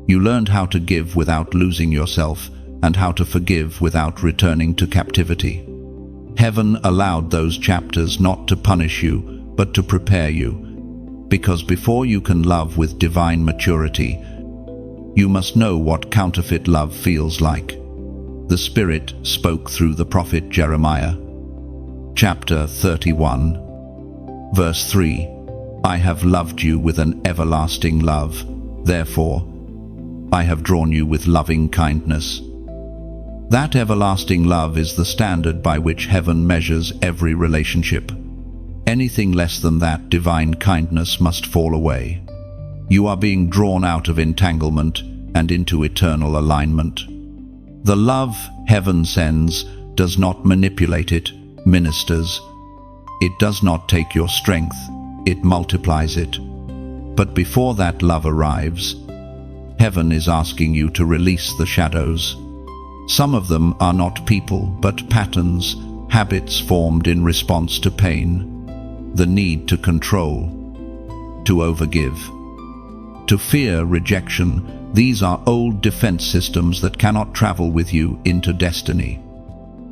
You learned how to give without losing yourself and how to forgive without returning to captivity. Heaven allowed those chapters not to punish you, but to prepare you, because before you can love with divine maturity, you must know what counterfeit love feels like. The Spirit spoke through the prophet Jeremiah. Chapter 31, verse 3. I have loved you with an everlasting love, therefore I have drawn you with loving kindness. That everlasting love is the standard by which heaven measures every relationship. Anything less than that divine kindness must fall away. You are being drawn out of entanglement and into eternal alignment. The love heaven sends does not manipulate, it ministers. It does not take your strength, it multiplies it. But before that love arrives, heaven is asking you to release the shadows. Some of them are not people, but patterns, habits formed in response to pain, the need to control, to overgive, to fear rejection. These are old defense systems that cannot travel with you into destiny.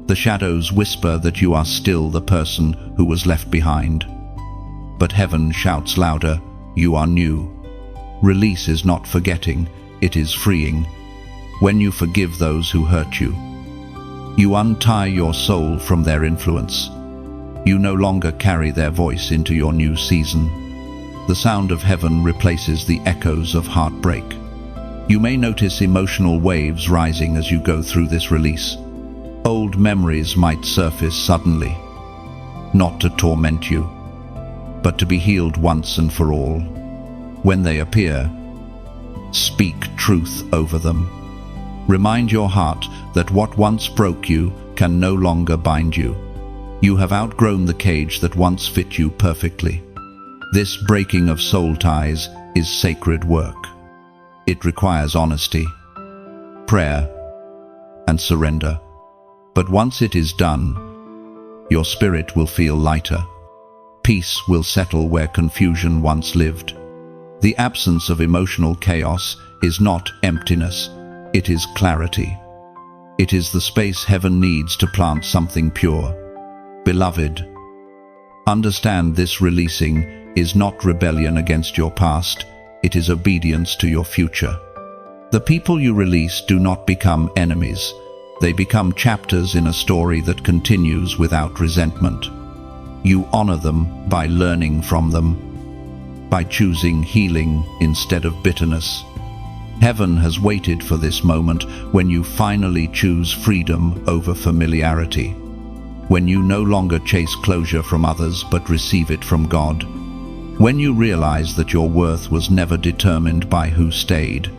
The shadows whisper that you are still the person who was left behind. But heaven shouts louder, you are new. Release is not forgetting, it is freeing. When you forgive those who hurt you, you untie your soul from their influence. You no longer carry their voice into your new season. The sound of heaven replaces the echoes of heartbreak. You may notice emotional waves rising as you go through this release. Old memories might surface suddenly, not to torment you, but to be healed once and for all. When they appear, speak truth over them. Remind your heart that what once broke you can no longer bind you. You have outgrown the cage that once fit you perfectly. This breaking of soul ties is sacred work. It requires honesty, prayer, and surrender. But once it is done, your spirit will feel lighter. Peace will settle where confusion once lived. The absence of emotional chaos is not emptiness, it is clarity. It is the space heaven needs to plant something pure. Beloved, understand this releasing is not rebellion against your past, it is obedience to your future. The people you release do not become enemies, they become chapters in a story that continues without resentment. You honor them by learning from them, by choosing healing instead of bitterness. Heaven has waited for this moment when you finally choose freedom over familiarity, when you no longer chase closure from others but receive it from God, when you realize that your worth was never determined by who stayed,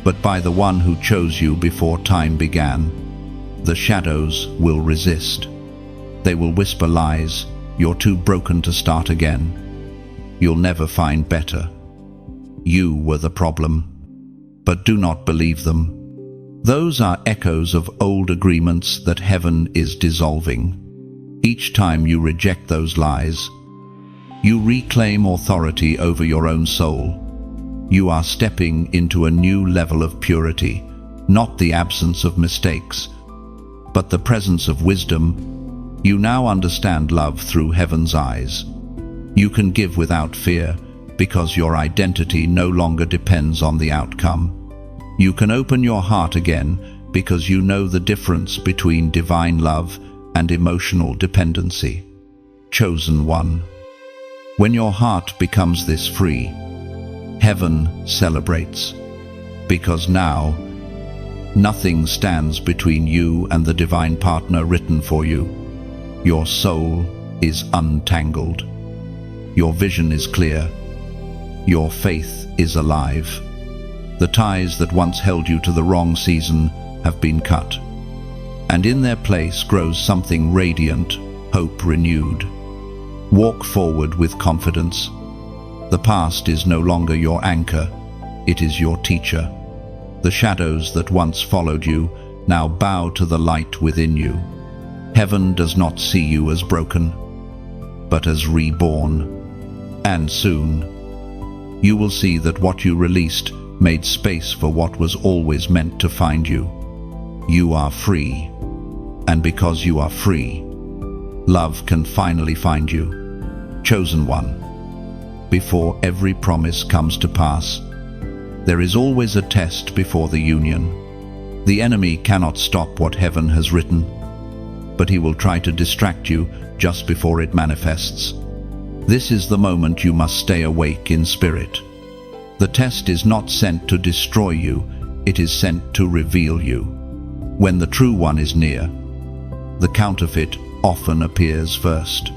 but by the one who chose you before time began. The shadows will resist. They will whisper lies, you're too broken to start again. You'll never find better. You were the problem. But do not believe them. Those are echoes of old agreements that heaven is dissolving. Each time you reject those lies, you reclaim authority over your own soul. You are stepping into a new level of purity, not the absence of mistakes, but the presence of wisdom. You now understand love through heaven's eyes. You can give without fear, because your identity no longer depends on the outcome. You can open your heart again because you know the difference between divine love and emotional dependency. Chosen one. When your heart becomes this free, heaven celebrates, because now nothing stands between you and the divine partner written for you. Your soul is untangled. Your vision is clear. Your faith is alive. The ties that once held you to the wrong season have been cut, and in their place grows something radiant, hope renewed. Walk forward with confidence. The past is no longer your anchor, it is your teacher. The shadows that once followed you now bow to the light within you. Heaven does not see you as broken, but as reborn. And soon, you will see that what you released made space for what was always meant to find you. You are free, and because you are free, love can finally find you. Chosen one. Before every promise comes to pass, there is always a test before the union. The enemy cannot stop what heaven has written, but he will try to distract you just before it manifests. This is the moment you must stay awake in spirit. The test is not sent to destroy you, it is sent to reveal you. When the true one is near, the counterfeit often appears first.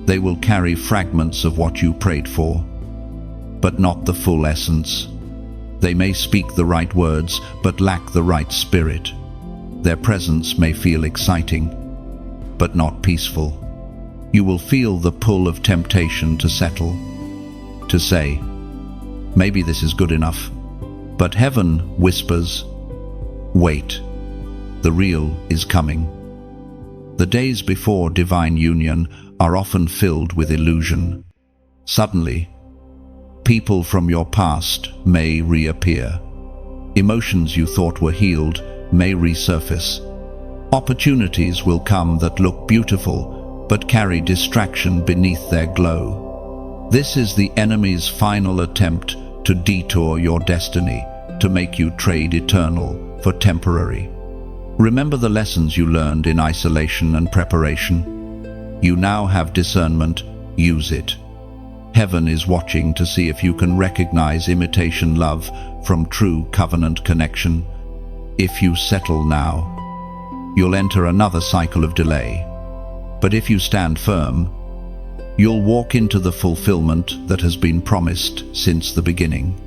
They will carry fragments of what you prayed for, but not the full essence. They may speak the right words, but lack the right spirit. Their presence may feel exciting, but not peaceful. You will feel the pull of temptation to settle, to say, maybe this is good enough. But heaven whispers, wait, the real is coming. The days before divine union are often filled with illusion. Suddenly, people from your past may reappear. Emotions you thought were healed may resurface. Opportunities will come that look beautiful, but carry distraction beneath their glow. This is the enemy's final attempt to detour your destiny, to make you trade eternal for temporary. Remember the lessons you learned in isolation and preparation. You now have discernment, use it. Heaven is watching to see if you can recognize imitation love from true covenant connection. If you settle now, you'll enter another cycle of delay. But if you stand firm, you'll walk into the fulfillment that has been promised since the beginning.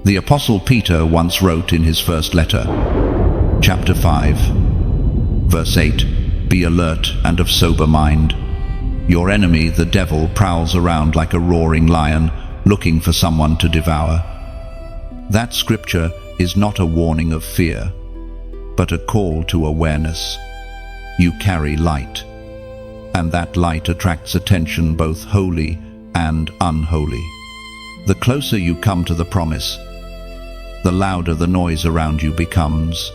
The Apostle Peter once wrote in his first letter, chapter 5, verse 8, "Be alert and of sober mind. Your enemy, the devil, prowls around like a roaring lion, looking for someone to devour." That scripture is not a warning of fear, but a call to awareness. You carry light, and that light attracts attention, both holy and unholy. The closer you come to the promise, the louder the noise around you becomes.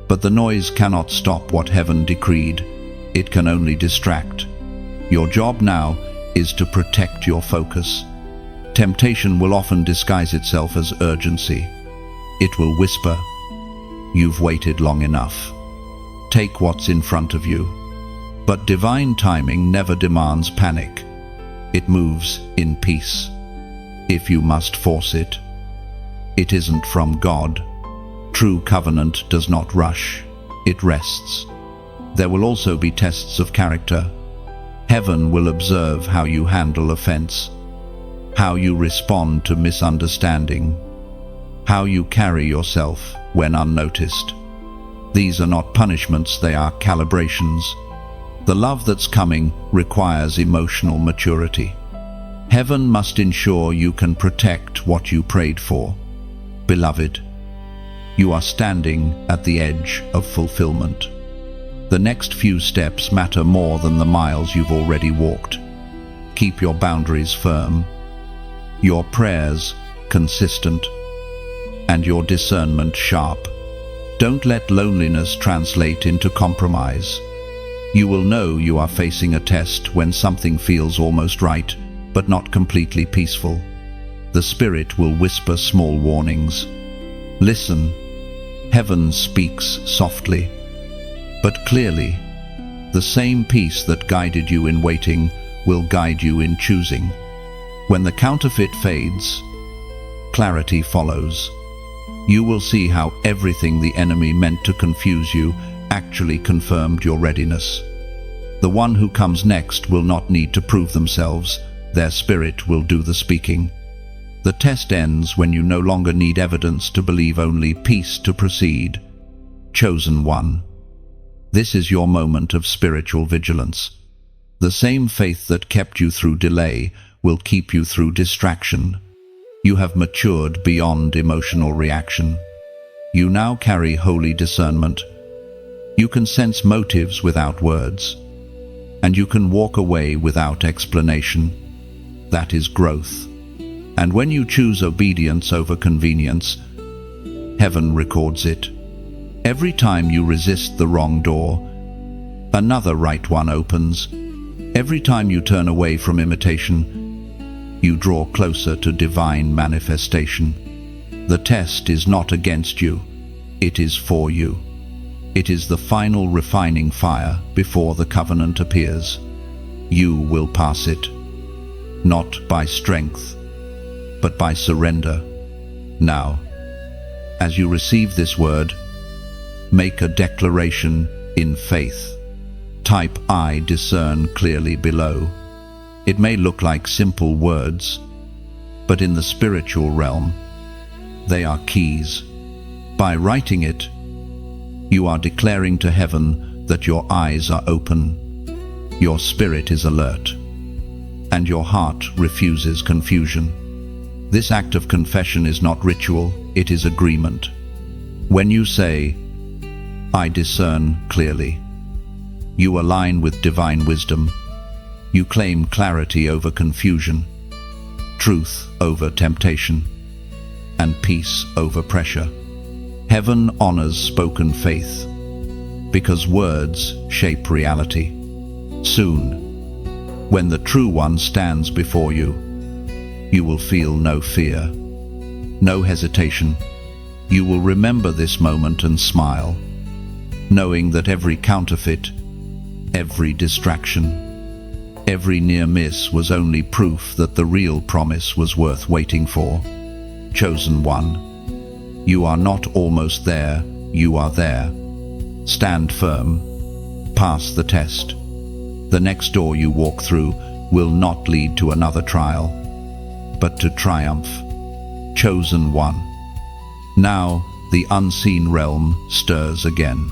But the noise cannot stop what heaven decreed. It can only distract. Your job now is to protect your focus. Temptation will often disguise itself as urgency. It will whisper, "You've waited long enough. Take what's in front of you." But divine timing never demands panic. It moves in peace. If you must force it, it isn't from God. True covenant does not rush, it rests. There will also be tests of character. Heaven will observe how you handle offense, how you respond to misunderstanding, how you carry yourself when unnoticed. These are not punishments, they are calibrations. The love that's coming requires emotional maturity. Heaven must ensure you can protect what you prayed for. Beloved, you are standing at the edge of fulfillment. The next few steps matter more than the miles you've already walked. Keep your boundaries firm, your prayers consistent, and your discernment sharp. Don't let loneliness translate into compromise. You will know you are facing a test when something feels almost right, but not completely peaceful. The Spirit will whisper small warnings. Listen. Heaven speaks softly, but clearly. The same peace that guided you in waiting will guide you in choosing. When the counterfeit fades, clarity follows. You will see how everything the enemy meant to confuse you actually confirmed your readiness. The one who comes next will not need to prove themselves. Their spirit will do the speaking. The test ends when you no longer need evidence to believe, only peace to proceed. Chosen one. This is your moment of spiritual vigilance. The same faith that kept you through delay will keep you through distraction. You have matured beyond emotional reaction. You now carry holy discernment. You can sense motives without words, and you can walk away without explanation. That is growth. And when you choose obedience over convenience, heaven records it. Every time you resist the wrong door, another right one opens. Every time you turn away from imitation, you draw closer to divine manifestation. The test is not against you, it is for you. It is the final refining fire before the covenant appears. You will pass it, not by strength, but by surrender. Now, as you receive this word, make a declaration in faith. Type "I discern" clearly below. It may look like simple words, but in the spiritual realm, they are keys. By writing it, you are declaring to heaven that your eyes are open, your spirit is alert, and your heart refuses confusion. This act of confession is not ritual, it is agreement. When you say, "I discern clearly," you align with divine wisdom. You claim clarity over confusion, truth over temptation, and peace over pressure. Heaven honors spoken faith, because words shape reality. Soon, when the true one stands before you, you will feel no fear, no hesitation. You will remember this moment and smile, knowing that every counterfeit, every distraction, every near miss was only proof that the real promise was worth waiting for. Chosen one, you are not almost there, you are there. Stand firm, pass the test. The next door you walk through will not lead to another trial, but to triumph. Chosen one. Now the unseen realm stirs again.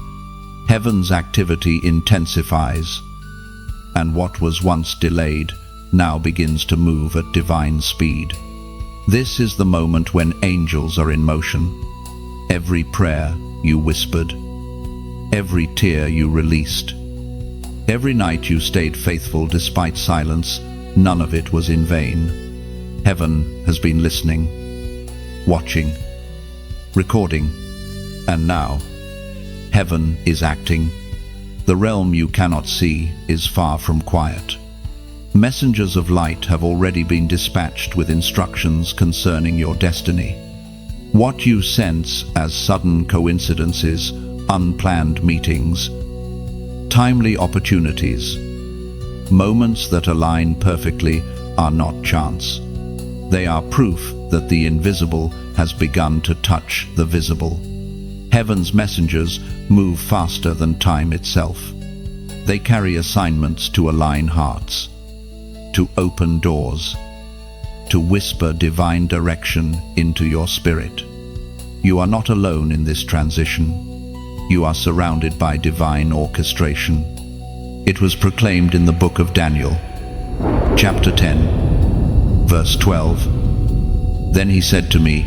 Heaven's activity intensifies, and what was once delayed now begins to move at divine speed. This is the moment when angels are in motion. Every prayer you whispered, every tear you released, every night you stayed faithful despite silence, none of it was in vain. Heaven has been listening, watching, recording, and now heaven is acting. The realm you cannot see is far from quiet. Messengers of light have already been dispatched with instructions concerning your destiny. What you sense as sudden coincidences, unplanned meetings, timely opportunities, moments that align perfectly are not chance. They are proof that the invisible has begun to touch the visible. Heaven's messengers move faster than time itself. They carry assignments to align hearts, to open doors, to whisper divine direction into your spirit. You are not alone in this transition. You are surrounded by divine orchestration. It was proclaimed in the book of Daniel, chapter 10, verse 12. Then he said to me,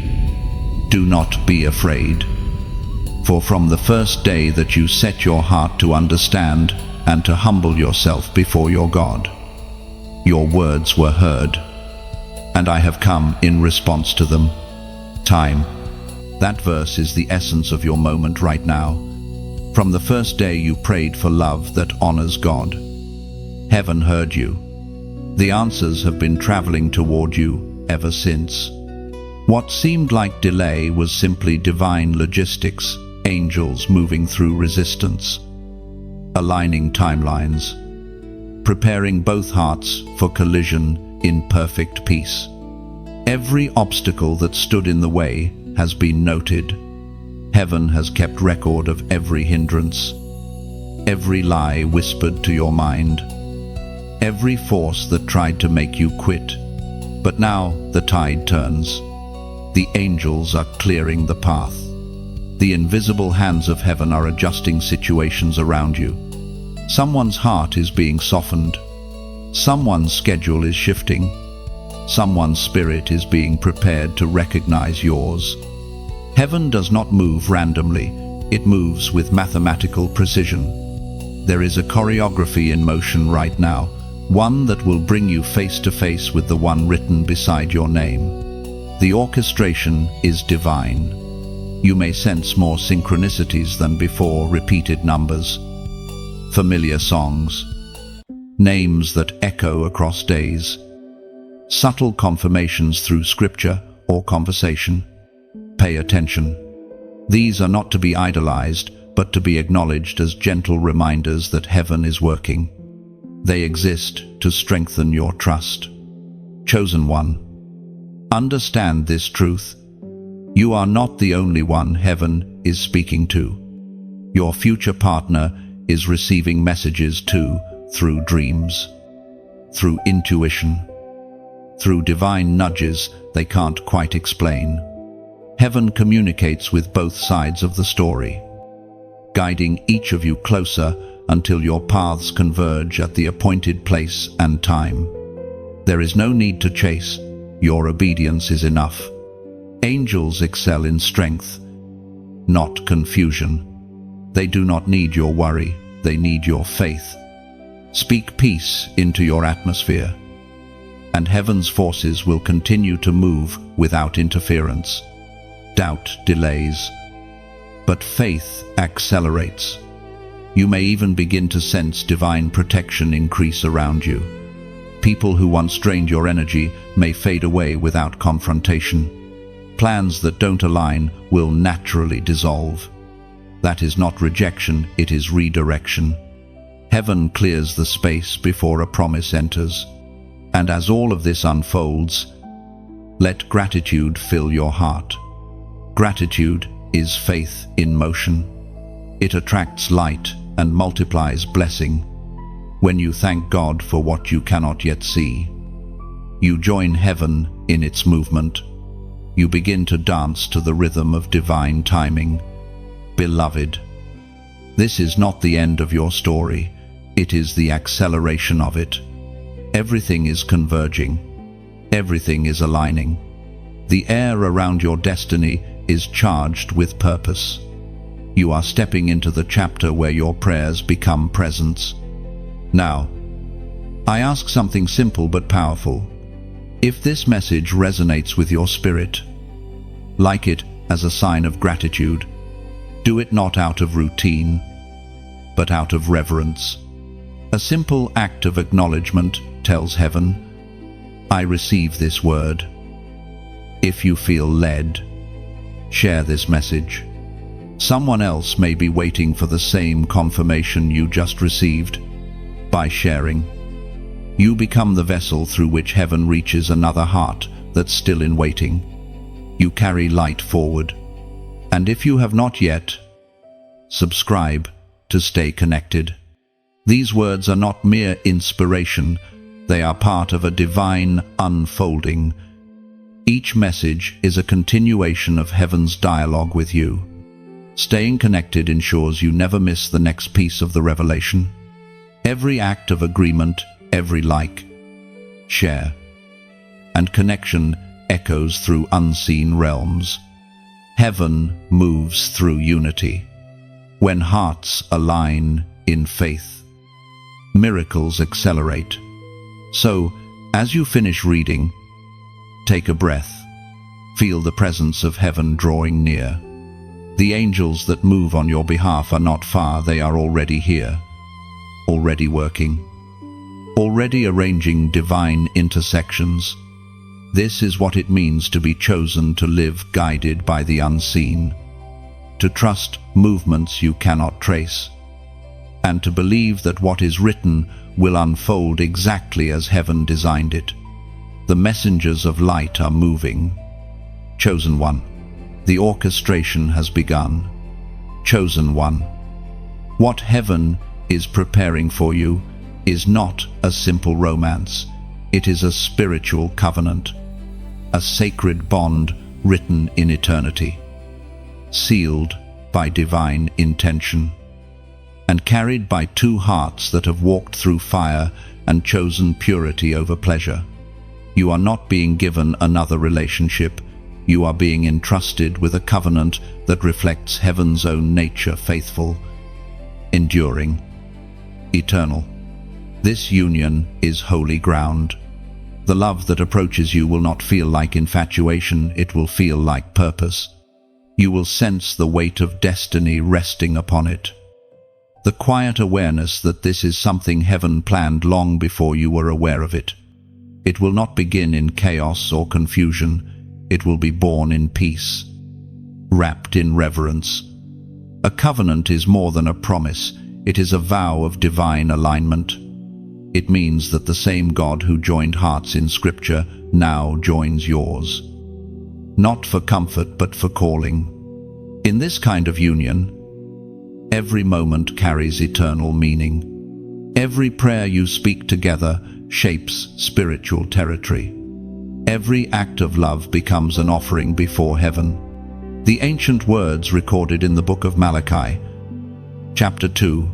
"Do not be afraid. For from the first day that you set your heart to understand and to humble yourself before your God, your words were heard, and I have come in response to them." Time. That verse is the essence of your moment right now. From the first day you prayed for love that honors God, heaven heard you. The answers have been traveling toward you ever since. What seemed like delay was simply divine logistics, angels moving through resistance, aligning timelines, preparing both hearts for collision in perfect peace. Every obstacle that stood in the way has been noted. Heaven has kept record of every hindrance, every lie whispered to your mind, every force that tried to make you quit. But now the tide turns. The angels are clearing the path. The invisible hands of heaven are adjusting situations around you. Someone's heart is being softened. Someone's schedule is shifting. Someone's spirit is being prepared to recognize yours. Heaven does not move randomly, it moves with mathematical precision. There is a choreography in motion right now, one that will bring you face to face with the one written beside your name. The orchestration is divine. You may sense more synchronicities than before, repeated numbers, familiar songs, names that echo across days, subtle confirmations through scripture or conversation. Pay attention. These are not to be idolized, but to be acknowledged as gentle reminders that heaven is working. They exist to strengthen your trust. Chosen one, understand this truth. You are not the only one heaven is speaking to. Your future partner is receiving messages too, through dreams, through intuition, through divine nudges they can't quite explain. Heaven communicates with both sides of the story, guiding each of you closer until your paths converge at the appointed place and time. There is no need to chase. Your obedience is enough. Angels excel in strength, not confusion. They do not need your worry, they need your faith. Speak peace into your atmosphere, and heaven's forces will continue to move without interference. Doubt delays, but faith accelerates. You may even begin to sense divine protection increase around you. People who once drained your energy may fade away without confrontation. Plans that don't align will naturally dissolve. That is not rejection, it is redirection. Heaven clears the space before a promise enters. And as all of this unfolds, let gratitude fill your heart. Gratitude is faith in motion. It attracts light and multiplies blessing. When you thank God for what you cannot yet see, you join heaven in its movement. You begin to dance to the rhythm of divine timing. Beloved, this is not the end of your story. It is the acceleration of it. Everything is converging. Everything is aligning. The air around your destiny is charged with purpose. You are stepping into the chapter where your prayers become presence. Now, I ask something simple but powerful. If this message resonates with your spirit, like it as a sign of gratitude. Do it not out of routine, but out of reverence. A simple act of acknowledgement tells heaven, I receive this word. If you feel led, share this message. Someone else may be waiting for the same confirmation you just received. By sharing, you become the vessel through which heaven reaches another heart that's still in waiting. You carry light forward. And if you have not yet, subscribe to stay connected. These words are not mere inspiration, they are part of a divine unfolding. Each message is a continuation of heaven's dialogue with you. Staying connected ensures you never miss the next piece of the revelation. Every act of agreement, every like, share, and connection echoes through unseen realms. Heaven moves through unity. When hearts align in faith, miracles accelerate. So, as you finish reading, take a breath. Feel the presence of heaven drawing near. The angels that move on your behalf are not far, they are already here, already working, already arranging divine intersections. This is what it means to be chosen to live guided by the unseen, to trust movements you cannot trace, and to believe that what is written will unfold exactly as heaven designed it. The messengers of light are moving. Chosen one, the orchestration has begun. Chosen one, what heaven is preparing for you is not a simple romance. It is a spiritual covenant, a sacred bond written in eternity, sealed by divine intention, and carried by two hearts that have walked through fire and chosen purity over pleasure. You are not being given another relationship. You are being entrusted with a covenant that reflects heaven's own nature, faithful, enduring, eternal. This union is holy ground. The love that approaches you will not feel like infatuation, it will feel like purpose. You will sense the weight of destiny resting upon it. The quiet awareness that this is something heaven planned long before you were aware of it. It will not begin in chaos or confusion. It will be born in peace, wrapped in reverence. A covenant is more than a promise. It is a vow of divine alignment. It means that the same God who joined hearts in Scripture now joins yours. Not for comfort, but for calling. In this kind of union, every moment carries eternal meaning. Every prayer you speak together shapes spiritual territory. Every act of love becomes an offering before heaven. The ancient words recorded in the book of Malachi, chapter 2,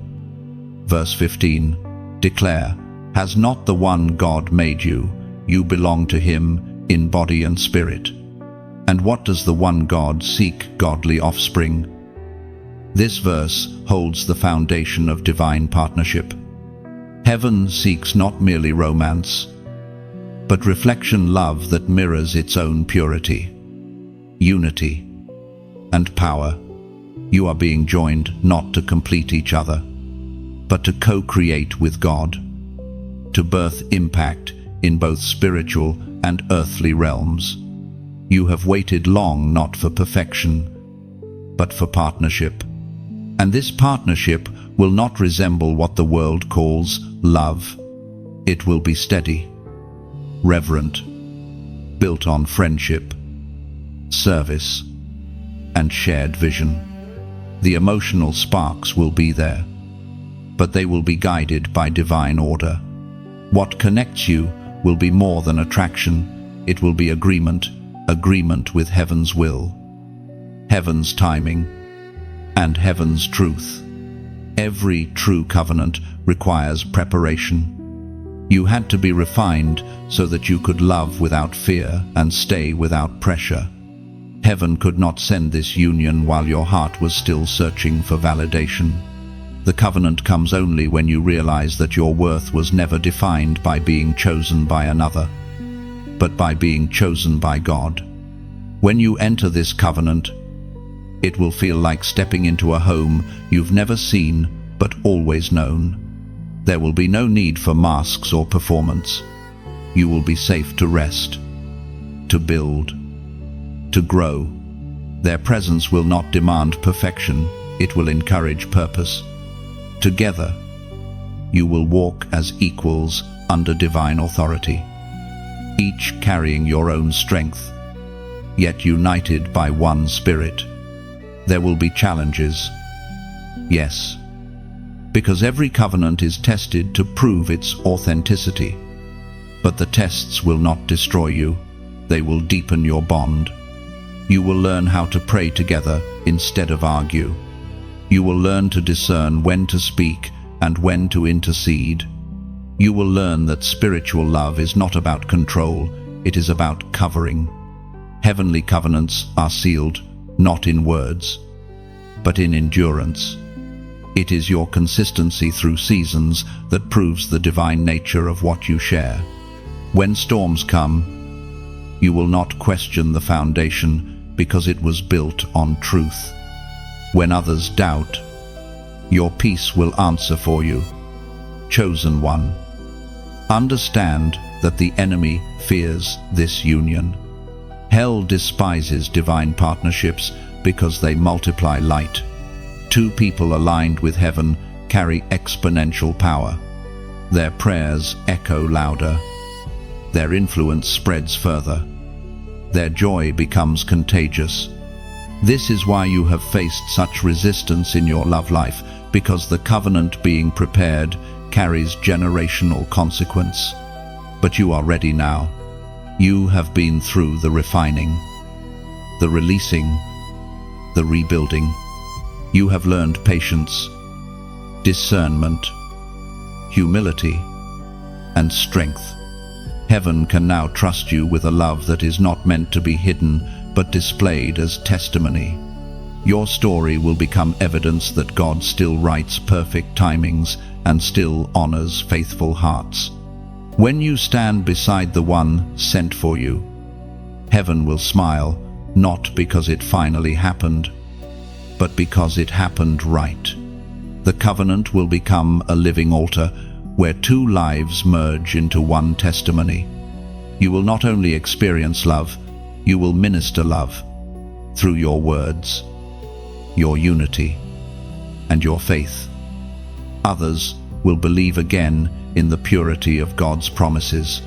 verse 15, declare, "Has not the one God made you? You belong to him in body and spirit." And what does the one God seek? Godly offspring. This verse holds the foundation of divine partnership. Heaven seeks not merely romance, but reflection love that mirrors its own purity, unity, and power. You are being joined not to complete each other, but to co-create with God, to birth impact in both spiritual and earthly realms. You have waited long not for perfection, but for partnership. And this partnership will not resemble what the world calls love. It will be steady, reverent, built on friendship, service, and shared vision. The emotional sparks will be there, but they will be guided by divine order. What connects you will be more than attraction. It will be agreement with heaven's will, heaven's timing, and heaven's truth. Every true covenant requires preparation. You had to be refined so that you could love without fear and stay without pressure. Heaven could not send this union while your heart was still searching for validation. The covenant comes only when you realize that your worth was never defined by being chosen by another, but by being chosen by God. When you enter this covenant, it will feel like stepping into a home you've never seen but always known. There will be no need for masks or performance. You will be safe to rest, to build, to grow. Their presence will not demand perfection, it will encourage purpose. Together, you will walk as equals under divine authority, each carrying your own strength, yet united by one spirit. There will be challenges, yes, because every covenant is tested to prove its authenticity. But the tests will not destroy you, they will deepen your bond. You will learn how to pray together instead of argue. You will learn to discern when to speak and when to intercede. You will learn that spiritual love is not about control, it is about covering. Heavenly covenants are sealed not in words, but in endurance. It is your consistency through seasons that proves the divine nature of what you share. When storms come, you will not question the foundation because it was built on truth. When others doubt, your peace will answer for you. Chosen one, understand that the enemy fears this union. Hell despises divine partnerships because they multiply light. Two people aligned with heaven carry exponential power. Their prayers echo louder. Their influence spreads further. Their joy becomes contagious. This is why you have faced such resistance in your love life, because the covenant being prepared carries generational consequence. But you are ready now. You have been through the refining, the releasing, the rebuilding. You have learned patience, discernment, humility, and strength. Heaven can now trust you with a love that is not meant to be hidden, but displayed as testimony. Your story will become evidence that God still writes perfect timings and still honors faithful hearts. When you stand beside the one sent for you, heaven will smile, not because it finally happened, but because it happened right. The covenant will become a living altar where two lives merge into one testimony. You will not only experience love, you will minister love through your words, your unity, and your faith. Others will believe again in the purity of God's promises.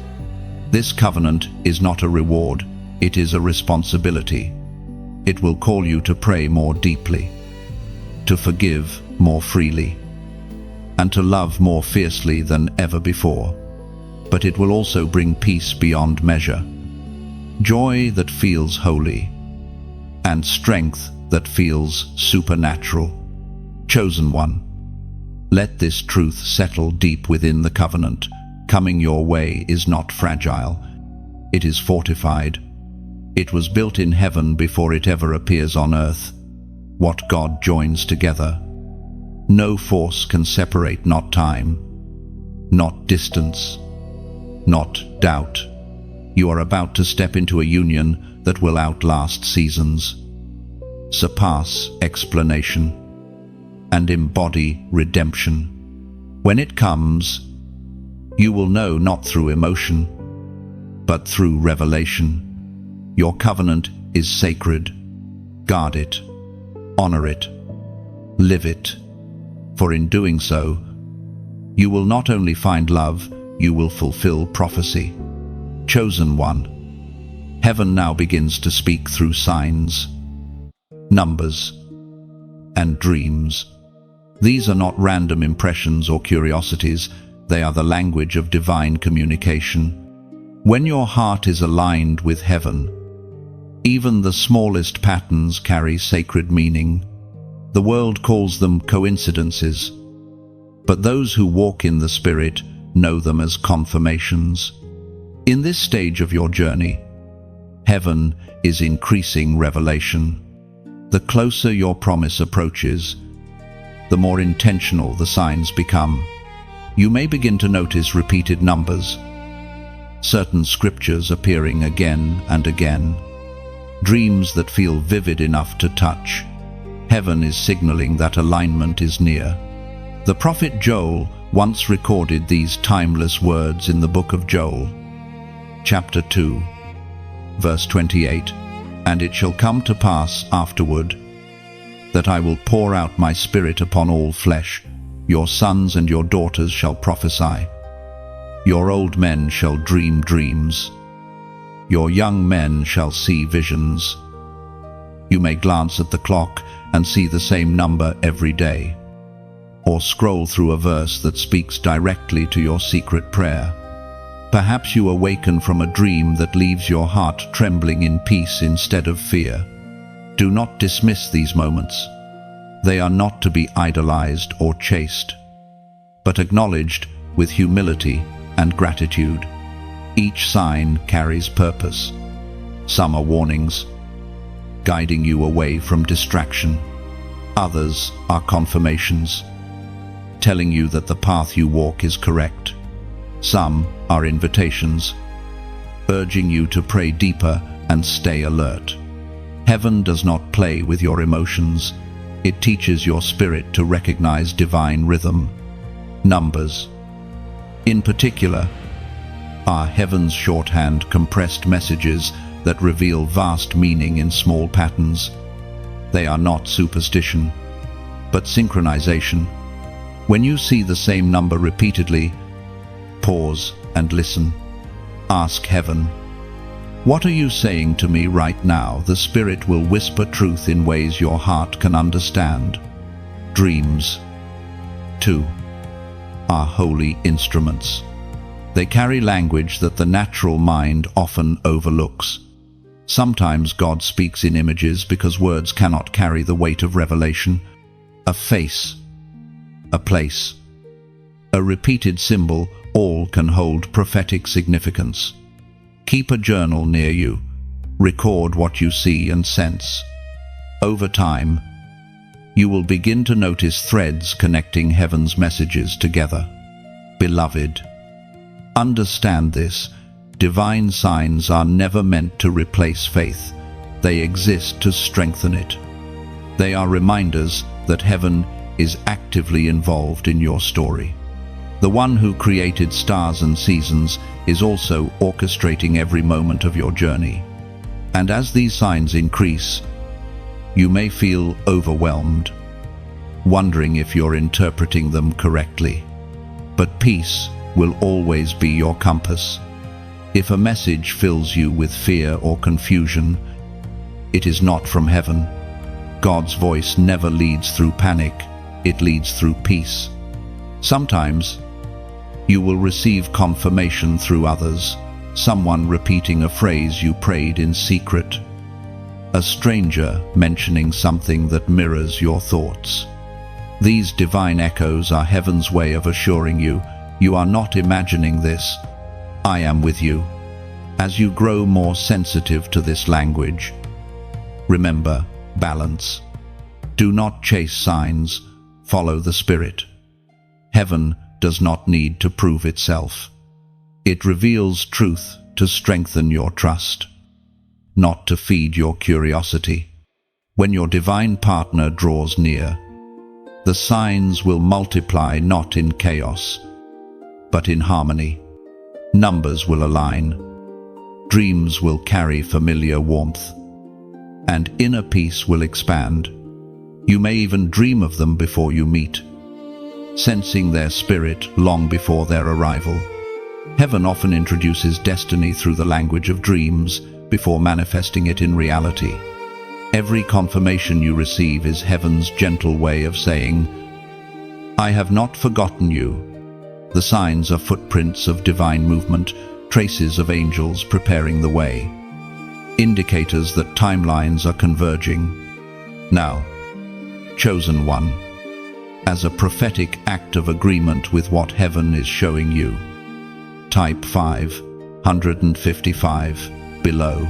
This covenant is not a reward, it is a responsibility. It will call you to pray more deeply, to forgive more freely, and to love more fiercely than ever before. But it will also bring peace beyond measure, joy that feels holy, and strength that feels supernatural. Chosen one, let this truth settle deep within the covenant. Coming your way is not fragile, it is fortified. It was built in heaven before it ever appears on earth. What God joins together, no force can separate. Not time, not distance, not doubt. You are about to step into a union that will outlast seasons, surpass explanation, and embody redemption. When it comes, you will know not through emotion, but through revelation. Your covenant is sacred. Guard it, honor it, live it, for in doing so, you will not only find love, you will fulfill prophecy. Chosen one, heaven now begins to speak through signs, numbers, and dreams. These are not random impressions or curiosities, they are the language of divine communication. When your heart is aligned with heaven, even the smallest patterns carry sacred meaning. The world calls them coincidences, but those who walk in the Spirit know them as confirmations. In this stage of your journey, heaven is increasing revelation. The closer your promise approaches, the more intentional the signs become. You may begin to notice repeated numbers, certain scriptures appearing again and again, dreams that feel vivid enough to touch. Heaven is signaling that alignment is near. The prophet Joel once recorded these timeless words in the book of Joel, chapter 2, verse 28, "And it shall come to pass afterward, that I will pour out my spirit upon all flesh. Your sons and your daughters shall prophesy. Your old men shall dream dreams. Your young men shall see visions." You may glance at the clock and see the same number every day, or scroll through a verse that speaks directly to your secret prayer. Perhaps you awaken from a dream that leaves your heart trembling in peace instead of fear. Do not dismiss these moments. They are not to be idolized or chased, but acknowledged with humility and gratitude. Each sign carries purpose. Some are warnings, guiding you away from distraction. Others are confirmations, telling you that the path you walk is correct. Some are invitations, urging you to pray deeper and stay alert. Heaven does not play with your emotions. It teaches your spirit to recognize divine rhythm. Numbers, in particular, are heaven's shorthand compressed messages that reveal vast meaning in small patterns. They are not superstition, but synchronization. When you see the same number repeatedly, pause and listen. Ask heaven, "What are you saying to me right now?" The Spirit will whisper truth in ways your heart can understand. Dreams, too, are holy instruments. They carry language that the natural mind often overlooks. Sometimes God speaks in images because words cannot carry the weight of revelation. A face, a place, a repeated symbol, all can hold prophetic significance. Keep a journal near you. Record what you see and sense. Over time, you will begin to notice threads connecting heaven's messages together. Beloved, understand this. Divine signs are never meant to replace faith. They exist to strengthen it. They are reminders that heaven is actively involved in your story. The one who created stars and seasons is also orchestrating every moment of your journey. And as these signs increase, you may feel overwhelmed, wondering if you're interpreting them correctly. But peace will always be your compass. If a message fills you with fear or confusion, it is not from heaven. God's voice never leads through panic, it leads through peace. Sometimes, you will receive confirmation through others, someone repeating a phrase you prayed in secret, a stranger mentioning something that mirrors your thoughts. These divine echoes are heaven's way of assuring you, you are not imagining this. I am with you. As you grow more sensitive to this language, remember balance. Do not chase signs, follow the Spirit. Heaven does not need to prove itself. It reveals truth to strengthen your trust, not to feed your curiosity. When your divine partner draws near, the signs will multiply not in chaos, but in harmony. Numbers will align, dreams will carry familiar warmth, and inner peace will expand. You may even dream of them before you meet, sensing their spirit long before their arrival. Heaven often introduces destiny through the language of dreams before manifesting it in reality. Every confirmation you receive is heaven's gentle way of saying, I have not forgotten you. The signs are footprints of divine movement, traces of angels preparing the way, indicators that timelines are converging. Now, chosen one, as a prophetic act of agreement with what heaven is showing you, type 555 below.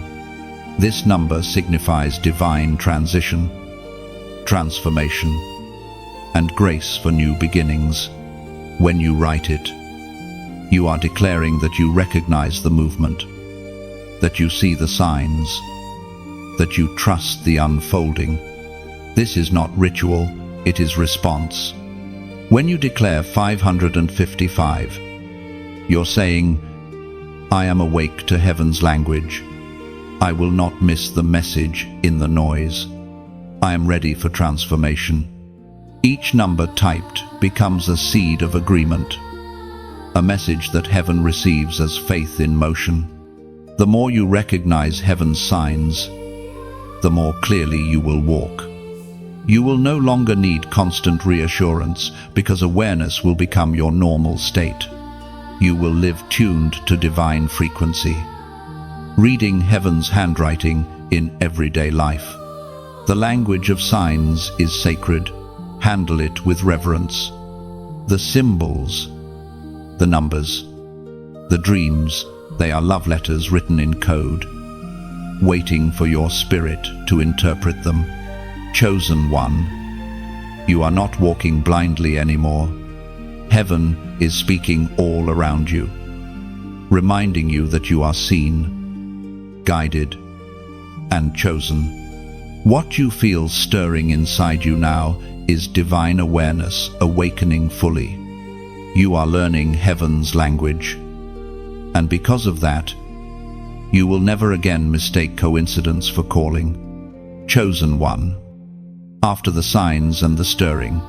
This number signifies divine transition, transformation, and grace for new beginnings. When you write it, you are declaring that you recognize the movement, that you see the signs, that you trust the unfolding. This is not ritual, it is response. When you declare 555, you're saying, I am awake to heaven's language. I will not miss the message in the noise. I am ready for transformation. Each number typed becomes a seed of agreement, a message that heaven receives as faith in motion. The more you recognize heaven's signs, the more clearly you will walk. You will no longer need constant reassurance because awareness will become your normal state. You will live tuned to divine frequency, reading heaven's handwriting in everyday life. The language of signs is sacred. Handle it with reverence. The symbols, the numbers, the dreams, they are love letters written in code, waiting for your spirit to interpret them. Chosen one, you are not walking blindly anymore. Heaven is speaking all around you, reminding you that you are seen, guided, and chosen. What you feel stirring inside you now is divine awareness awakening fully. You are learning heaven's language, and because of that, you will never again mistake coincidence for calling. Chosen one. After the signs and the stirring,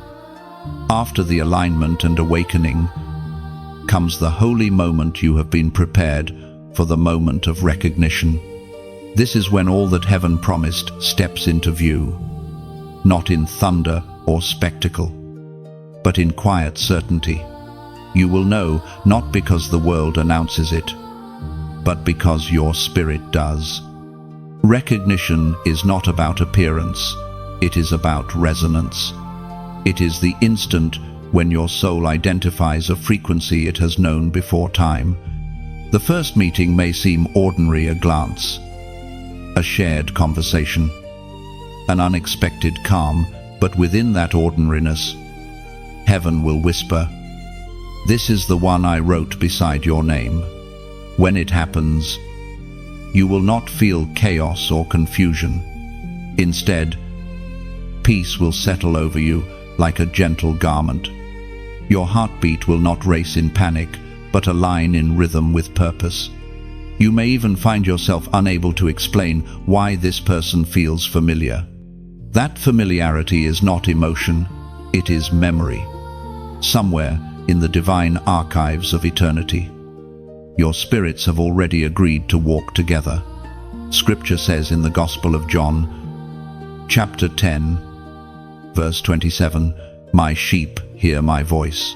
after the alignment and awakening, comes the holy moment you have been prepared for, the moment of recognition. This is when all that heaven promised steps into view, not in thunder or spectacle, but in quiet certainty. You will know not because the world announces it, but because your spirit does. Recognition is not about appearance, it is about resonance. It is the instant when your soul identifies a frequency it has known before time. The first meeting may seem ordinary, a glance, a shared conversation, an unexpected calm, but within that ordinariness, heaven will whisper, "This is the one I wrote beside your name." When it happens, you will not feel chaos or confusion. Instead, peace will settle over you like a gentle garment. Your heartbeat will not race in panic, but align in rhythm with purpose. You may even find yourself unable to explain why this person feels familiar. That familiarity is not emotion, it is memory. Somewhere in the divine archives of eternity, your spirits have already agreed to walk together. Scripture says in the Gospel of John, chapter 10, verse 27, "My sheep hear my voice,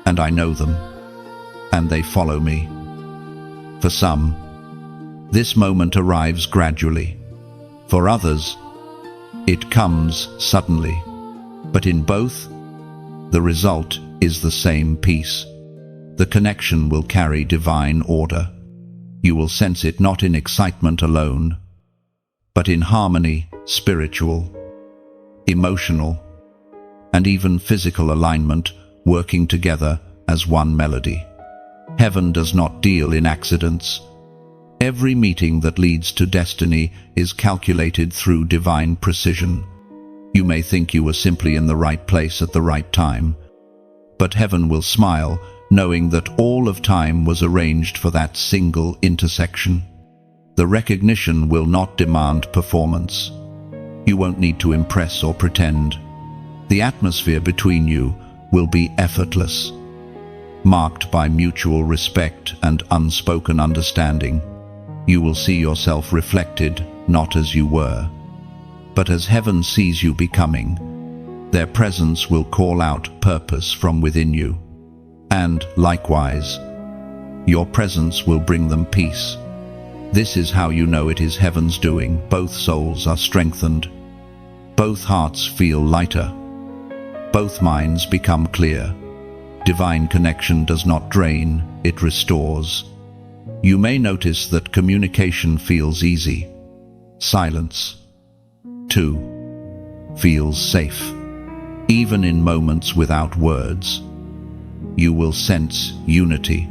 and I know them, and they follow me." For some, this moment arrives gradually. For others, it comes suddenly. But in both, the result is the same peace. The connection will carry divine order. You will sense it not in excitement alone, but in harmony, spiritual, emotional, and even physical alignment, working together as one melody. Heaven does not deal in accidents. Every meeting that leads to destiny is calculated through divine precision. You may think you were simply in the right place at the right time, but heaven will smile, knowing that all of time was arranged for that single intersection. The recognition will not demand performance. You won't need to impress or pretend. The atmosphere between you will be effortless, marked by mutual respect and unspoken understanding. You will see yourself reflected, not as you were, but as heaven sees you becoming. Their presence will call out purpose from within you. And, likewise, your presence will bring them peace. This is how you know it is heaven's doing. Both souls are strengthened. Both hearts feel lighter. Both minds become clear. Divine connection does not drain, it restores. You may notice that communication feels easy. Silence, too, feels safe. Even in moments without words, you will sense unity.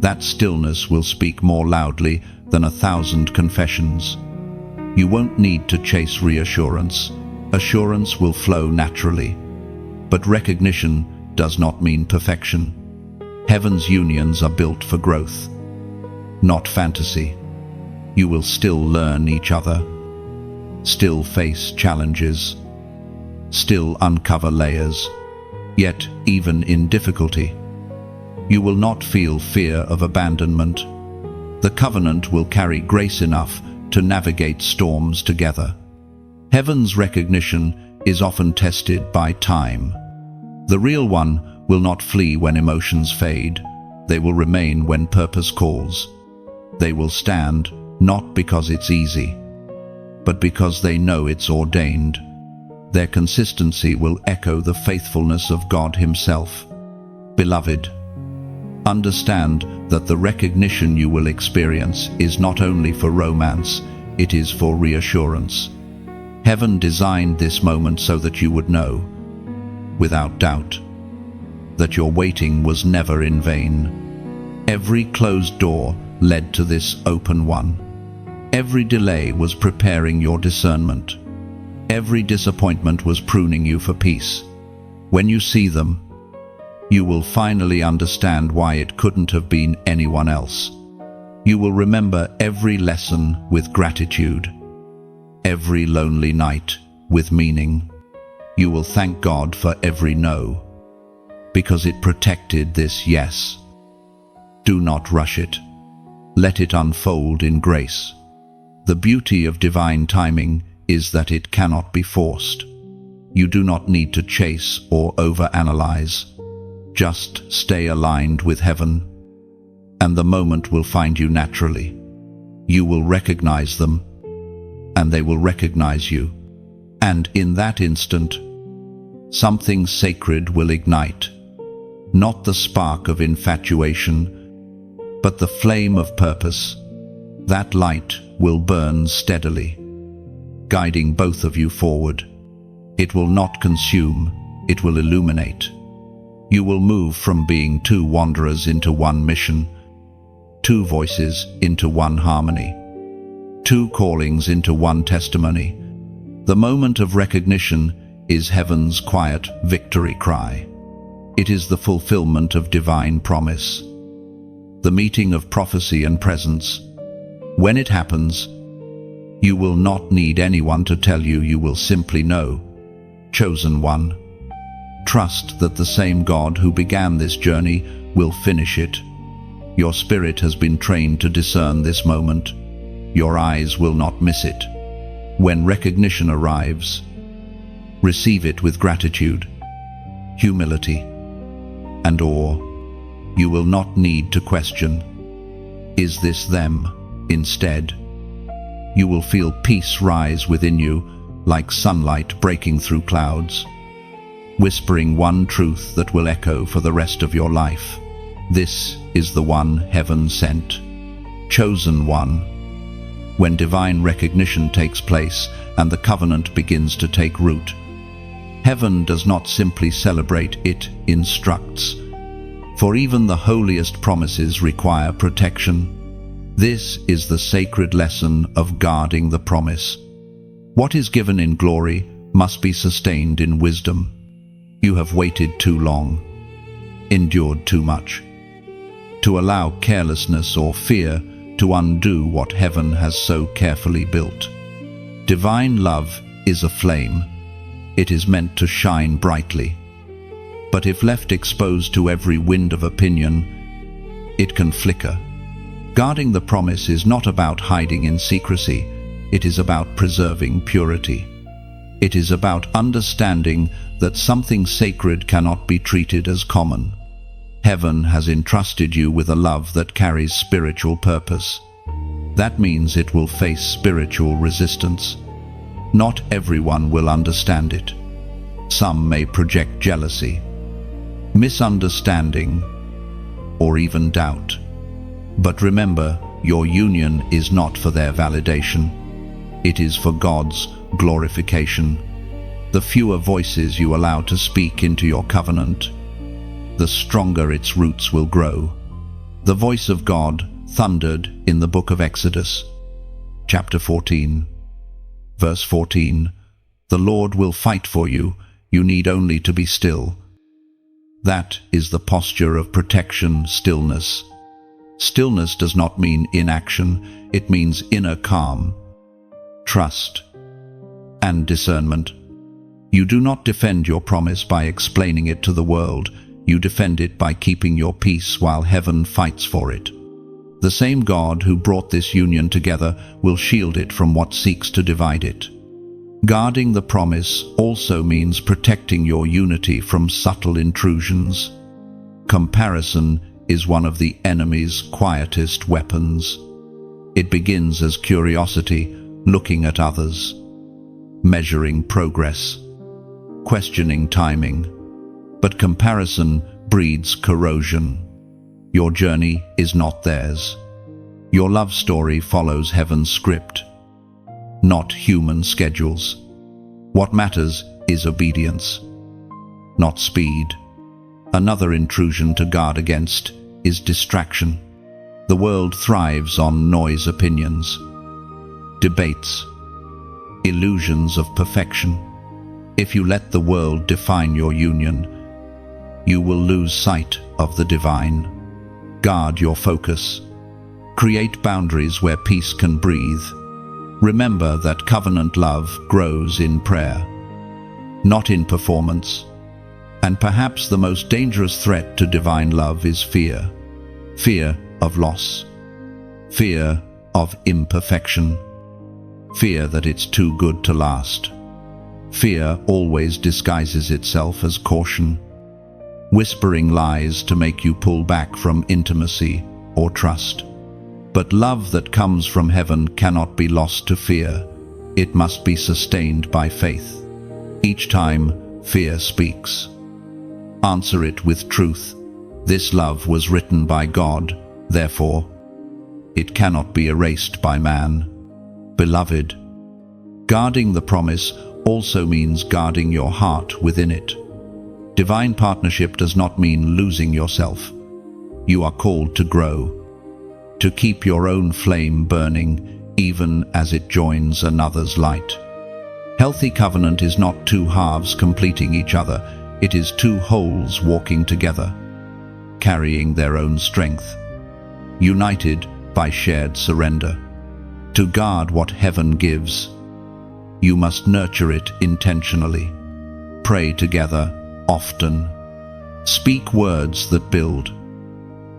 That stillness will speak more loudly than 1,000 confessions. You won't need to chase reassurance. Assurance will flow naturally. But recognition does not mean perfection. Heaven's unions are built for growth, not fantasy. You will still learn each other, still face challenges, still uncover layers. Yet, even in difficulty, you will not feel fear of abandonment. The covenant will carry grace enough to navigate storms together. Heaven's recognition is often tested by time. The real one will not flee when emotions fade. They will remain when purpose calls. They will stand, not because it's easy, but because they know it's ordained. Their consistency will echo the faithfulness of God Himself. Beloved, understand that the recognition you will experience is not only for romance, it is for reassurance. Heaven designed this moment so that you would know, without doubt, that your waiting was never in vain. Every closed door led to this open one. Every delay was preparing your discernment. Every disappointment was pruning you for peace. When you see them, you will finally understand why it couldn't have been anyone else. You will remember every lesson with gratitude, every lonely night with meaning. You will thank God for every no, because it protected this yes. Do not rush it. Let it unfold in grace. The beauty of divine timing is that it cannot be forced. You do not need to chase or overanalyze. Just stay aligned with heaven, and the moment will find you naturally. You will recognize them, and they will recognize you. And in that instant, something sacred will ignite, not the spark of infatuation, but the flame of purpose. That light will burn steadily, guiding both of you forward. It will not consume, it will illuminate. You will move from being two wanderers into one mission, two voices into one harmony, two callings into one testimony. The moment of recognition is heaven's quiet victory cry. It is the fulfillment of divine promise, the meeting of prophecy and presence. When it happens, you will not need anyone to tell you, you will simply know. Chosen one, trust that the same God who began this journey will finish it. Your spirit has been trained to discern this moment. Your eyes will not miss it. When recognition arrives, receive it with gratitude, humility, and awe. You will not need to question, is this them? Instead, you will feel peace rise within you like sunlight breaking through clouds, whispering one truth that will echo for the rest of your life. This is the one heaven sent, chosen one. When divine recognition takes place and the covenant begins to take root, heaven does not simply celebrate, it instructs. For even the holiest promises require protection. This is the sacred lesson of guarding the promise. What is given in glory must be sustained in wisdom. You have waited too long, endured too much, to allow carelessness or fear to undo what heaven has so carefully built. Divine love is a flame. It is meant to shine brightly. But if left exposed to every wind of opinion, it can flicker. Guarding the promise is not about hiding in secrecy. It is about preserving purity. It is about understanding that something sacred cannot be treated as common. Heaven has entrusted you with a love that carries spiritual purpose. That means it will face spiritual resistance. Not everyone will understand it. Some may project jealousy, misunderstanding, or even doubt. But remember, your union is not for their validation. It is for God's glorification. The fewer voices you allow to speak into your covenant, the stronger its roots will grow. The voice of God thundered in the book of Exodus, chapter 14, verse 14. The Lord will fight for you. You need only to be still. That is the posture of protection, stillness. Stillness does not mean inaction. It means inner calm, trust, and discernment. You do not defend your promise by explaining it to the world. You defend it by keeping your peace while heaven fights for it. The same God who brought this union together will shield it from what seeks to divide it. Guarding the promise also means protecting your unity from subtle intrusions. Comparison is one of the enemy's quietest weapons. It begins as curiosity, looking at others, measuring progress, questioning timing. But comparison breeds corrosion. Your journey is not theirs. Your love story follows heaven's script, not human schedules. What matters is obedience, not speed. Another intrusion to guard against is distraction. The world thrives on noise, opinions, debates, illusions of perfection. If you let the world define your union, you will lose sight of the divine. Guard your focus. Create boundaries where peace can breathe. Remember that covenant love grows in prayer, not in performance. And perhaps the most dangerous threat to divine love is fear. Fear of loss. Fear of imperfection. Fear that it's too good to last. Fear always disguises itself as caution, whispering lies to make you pull back from intimacy or trust. But love that comes from heaven cannot be lost to fear. It must be sustained by faith. Each time fear speaks. Answer it with truth. This love was written by God, therefore it cannot be erased by man. Beloved, guarding the promise also means guarding your heart within it. Divine partnership does not mean losing yourself. You are called to grow, to keep your own flame burning even as it joins another's light. Healthy covenant is not two halves completing each other. It is two wholes walking together, carrying their own strength, united by shared surrender. To guard what heaven gives, you must nurture it intentionally. Pray together often. Speak words that build,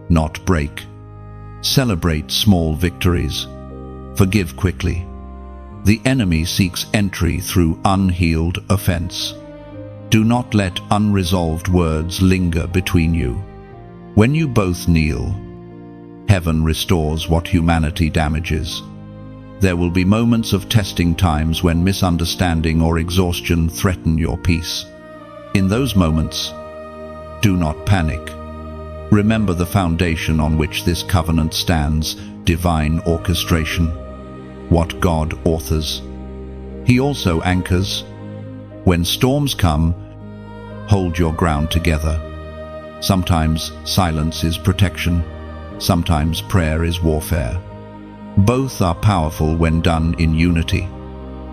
not break. Celebrate small victories. Forgive quickly. The enemy seeks entry through unhealed offense. Do not let unresolved words linger between you. When you both kneel, heaven restores what humanity damages. There will be moments of testing times when misunderstanding or exhaustion threaten your peace. In those moments, do not panic. Remember the foundation on which this covenant stands: divine orchestration. What God authors, He also anchors. When storms come, hold your ground together. Sometimes silence is protection, sometimes prayer is warfare. Both are powerful when done in unity.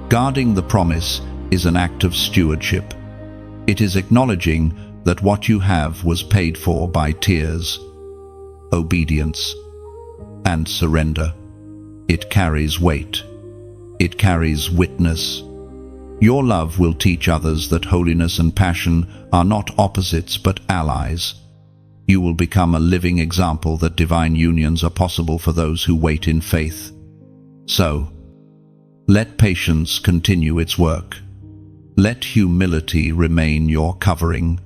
Guarding the promise is an act of stewardship. It is acknowledging that what you have was paid for by tears, obedience, and surrender. It carries weight. It carries witness. Your love will teach others that holiness and passion are not opposites but allies. You will become a living example that divine unions are possible for those who wait in faith. So, let patience continue its work. Let humility remain your covering.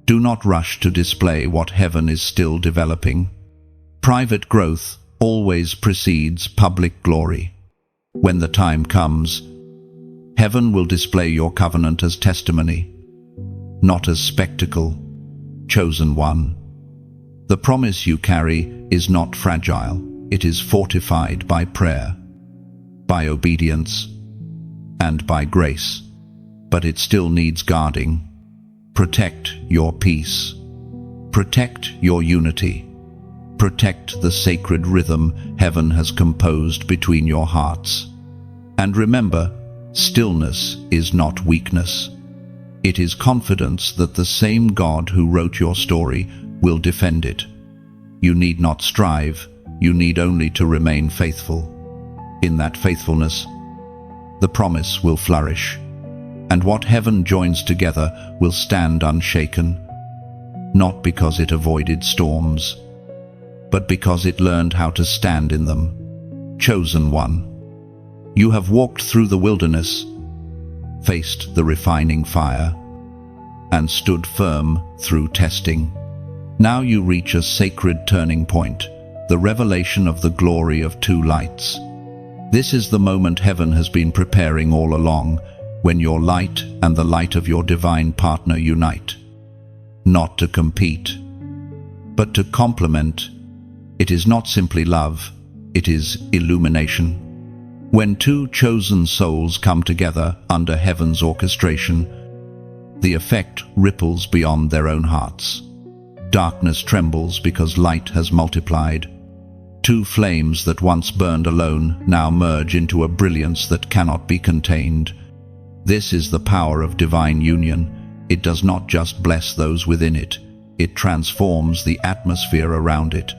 Do not rush to display what heaven is still developing. Private growth always precedes public glory. When the time comes, heaven will display your covenant as testimony, not as spectacle. Chosen one, the promise you carry is not fragile. It is fortified by prayer, by obedience, and by grace. But it still needs guarding. Protect your peace. Protect your unity. Protect the sacred rhythm heaven has composed between your hearts. And remember, stillness is not weakness. It is confidence that the same God who wrote your story will defend it. You need not strive, you need only to remain faithful. In that faithfulness, the promise will flourish, and what heaven joins together will stand unshaken, not because it avoided storms, but because it learned how to stand in them. Chosen one, you have walked through the wilderness, faced the refining fire, and stood firm through testing. Now you reach a sacred turning point, the revelation of the glory of two lights. This is the moment heaven has been preparing all along, when your light and the light of your divine partner unite. Not to compete, but to complement. It is not simply love, it is illumination. When two chosen souls come together under heaven's orchestration, the effect ripples beyond their own hearts. Darkness trembles because light has multiplied. Two flames that once burned alone now merge into a brilliance that cannot be contained. This is the power of divine union. It does not just bless those within it, it transforms the atmosphere around it.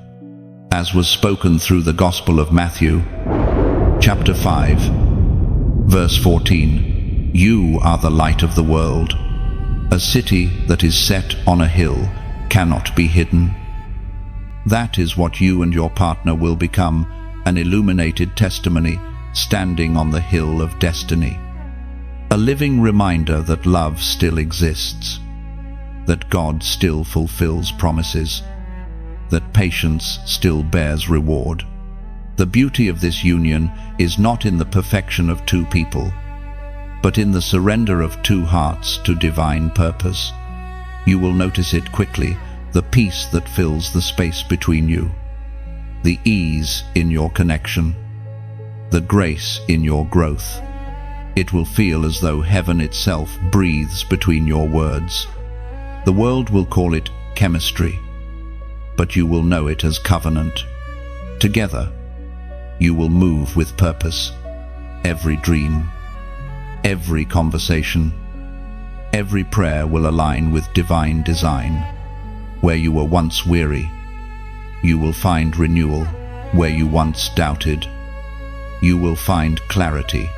As was spoken through the Gospel of Matthew, chapter 5, verse 14, "You are the light of the world. A city that is set on a hill cannot be hidden." That is what you and your partner will become, an illuminated testimony standing on the hill of destiny. A living reminder that love still exists, that God still fulfills promises, that patience still bears reward. The beauty of this union is not in the perfection of two people, but in the surrender of two hearts to divine purpose. You will notice it quickly, the peace that fills the space between you, the ease in your connection, the grace in your growth. It will feel as though heaven itself breathes between your words. The world will call it chemistry, but you will know it as covenant. Together, you will move with purpose. Every dream, every conversation, every prayer will align with divine design. Where you were once weary, you will find renewal. Where you once doubted, you will find clarity.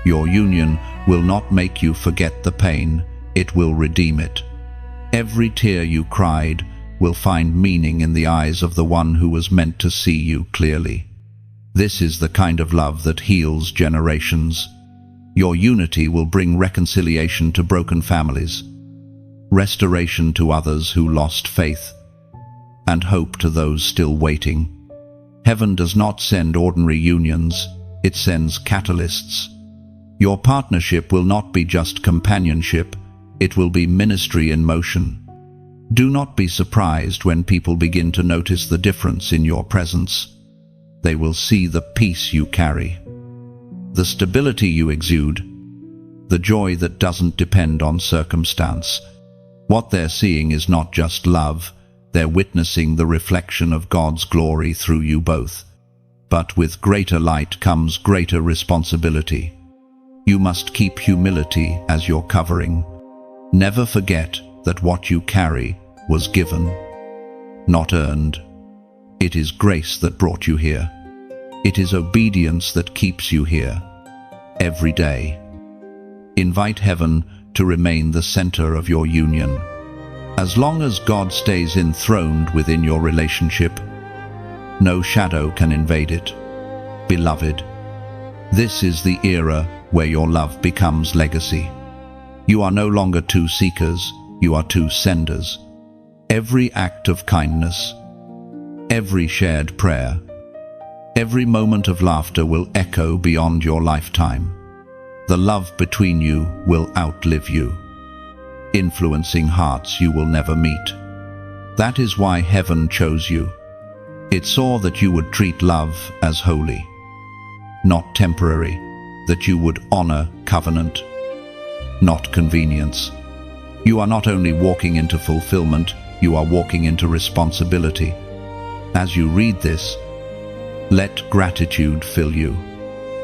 Your union will not make you forget the pain, it will redeem it. Every tear you cried will find meaning in the eyes of the one who was meant to see you clearly. This is the kind of love that heals generations. Your unity will bring reconciliation to broken families, restoration to others who lost faith, and hope to those still waiting. Heaven does not send ordinary unions, it sends catalysts. Your partnership will not be just companionship, it will be ministry in motion. Do not be surprised when people begin to notice the difference in your presence. They will see the peace you carry, the stability you exude, the joy that doesn't depend on circumstance. What they're seeing is not just love, they're witnessing the reflection of God's glory through you both. But with greater light comes greater responsibility. You must keep humility as your covering. Never forget that what you carry was given, not earned. It is grace that brought you here. It is obedience that keeps you here, every day. Invite heaven to remain the center of your union. As long as God stays enthroned within your relationship, no shadow can invade it. Beloved, this is the era where your love becomes legacy. You are no longer two seekers, you are two senders. Every act of kindness, every shared prayer, every moment of laughter will echo beyond your lifetime. The love between you will outlive you, influencing hearts you will never meet. That is why heaven chose you. It saw that you would treat love as holy, not temporary, that you would honor covenant, not convenience. You are not only walking into fulfillment, you are walking into responsibility. As you read this, let gratitude fill you.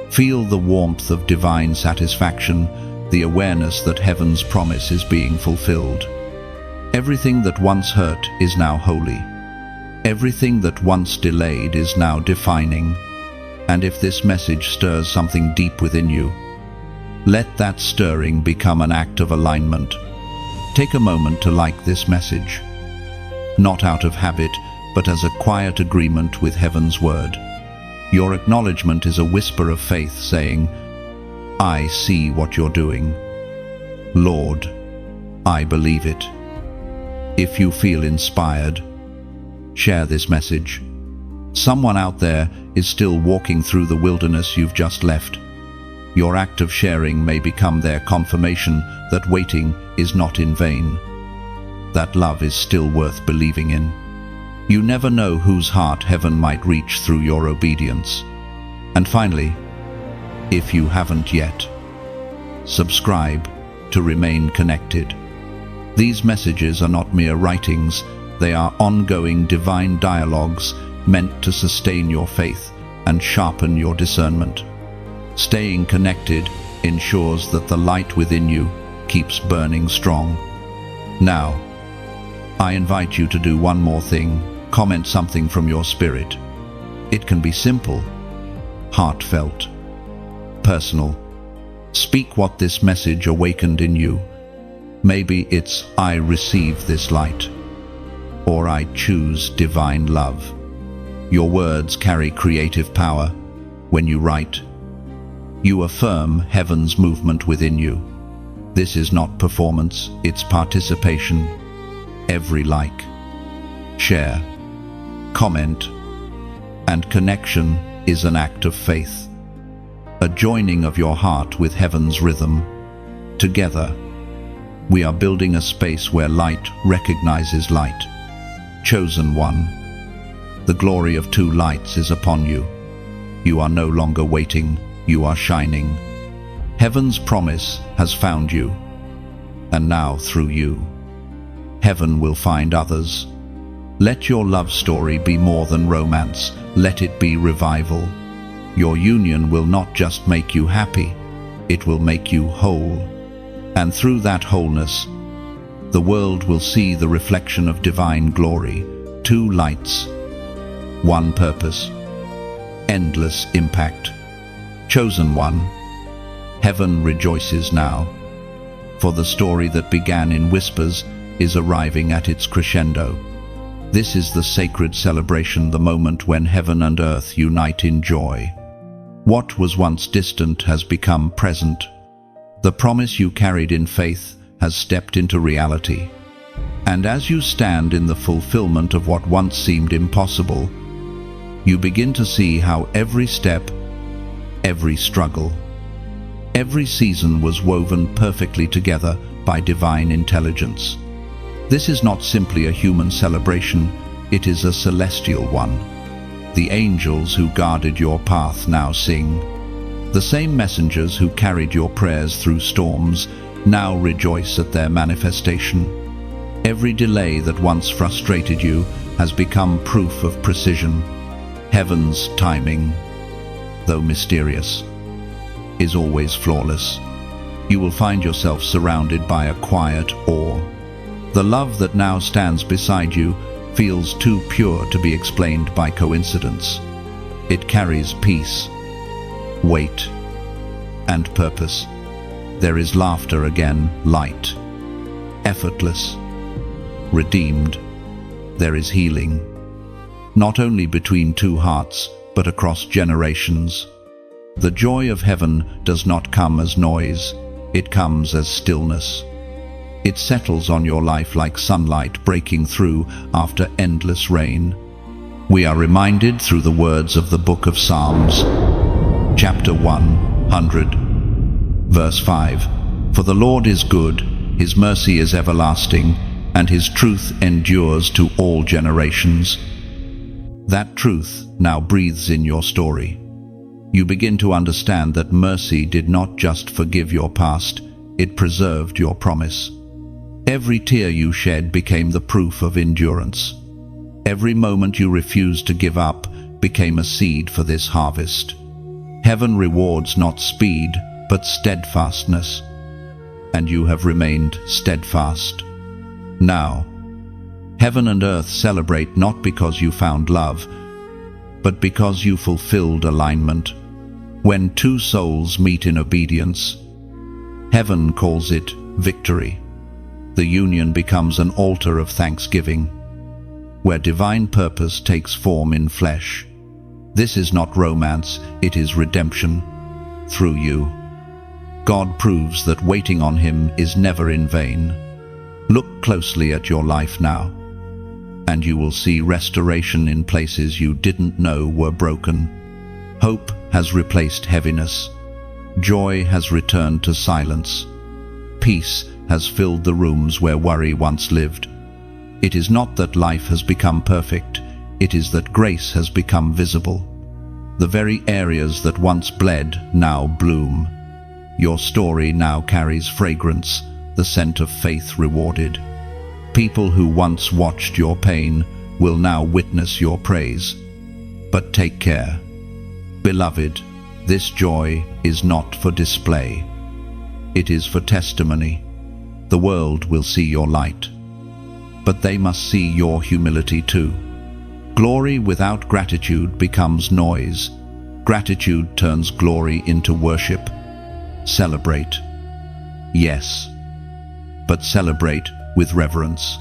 Feel the warmth of divine satisfaction, the awareness that heaven's promise is being fulfilled. Everything that once hurt is now holy. Everything that once delayed is now defining. And if this message stirs something deep within you, let that stirring become an act of alignment. Take a moment to like this message, not out of habit, but as a quiet agreement with heaven's word. Your acknowledgement is a whisper of faith saying, I see what you're doing. Lord, I believe it. If you feel inspired, share this message. Someone out there is still walking through the wilderness you've just left. Your act of sharing may become their confirmation that waiting is not in vain, that love is still worth believing in. You never know whose heart heaven might reach through your obedience. And finally, if you haven't yet, subscribe to remain connected. These messages are not mere writings, they are ongoing divine dialogues meant to sustain your faith and sharpen your discernment. Staying connected ensures that the light within you keeps burning strong. Now, I invite you to do one more thing. Comment something from your spirit. It can be simple, heartfelt, personal. Speak what this message awakened in you. Maybe it's, I receive this light, or I choose divine love. Your words carry creative power. When you write, you affirm heaven's movement within you. This is not performance, it's participation. Every like, share, comment, and connection is an act of faith. a joining of your heart with heaven's rhythm. Together, we are building a space where light recognizes light. Chosen one, the glory of two lights is upon you. You are no longer waiting, you are shining. Heaven's promise has found you, and now through you, heaven will find others. Let your love story be more than romance, let it be revival. Your union will not just make you happy, it will make you whole. And through that wholeness, the world will see the reflection of divine glory. Two lights, one purpose, endless impact. Chosen one, heaven rejoices now, for the story that began in whispers is arriving at its crescendo. This is the sacred celebration, the moment when heaven and earth unite in joy. What was once distant has become present. The promise you carried in faith has stepped into reality. And as you stand in the fulfillment of what once seemed impossible, you begin to see how every step, every struggle, every season was woven perfectly together by divine intelligence. This is not simply a human celebration, it is a celestial one. The angels who guarded your path now sing. The same messengers who carried your prayers through storms now rejoice at their manifestation. Every delay that once frustrated you has become proof of precision. Heaven's timing, though mysterious, is always flawless. You will find yourself surrounded by a quiet awe. The love that now stands beside you feels too pure to be explained by coincidence. It carries peace, weight, and purpose. There is laughter again, light, effortless, redeemed. There is healing, not only between two hearts, but across generations. The joy of heaven does not come as noise, it comes as stillness. It settles on your life like sunlight breaking through after endless rain. We are reminded through the words of the Book of Psalms, chapter 100, verse 5. For the Lord is good, his mercy is everlasting, and his truth endures to all generations. That truth now breathes in your story. You begin to understand that mercy did not just forgive your past, it preserved your promise. Every tear you shed became the proof of endurance. Every moment you refused to give up became a seed for this harvest. Heaven rewards not speed, but steadfastness, and you have remained steadfast. Now, heaven and earth celebrate not because you found love, but because you fulfilled alignment. When two souls meet in obedience, heaven calls it victory. The union becomes an altar of thanksgiving, where divine purpose takes form in flesh. This is not romance, it is redemption. Through you, God proves that waiting on him is never in vain. Look closely at your life now, and you will see restoration in places you didn't know were broken. Hope has replaced heaviness. Joy has returned to silence. Peace has filled the rooms where worry once lived. It is not that life has become perfect, it is that grace has become visible. The very areas that once bled now bloom. Your story now carries fragrance, the scent of faith rewarded. People who once watched your pain will now witness your praise. But take care. Beloved, this joy is not for display. It is for testimony. The world will see your light, but they must see your humility too. Glory without gratitude becomes noise. Gratitude turns glory into worship. Celebrate. Yes, but celebrate with reverence.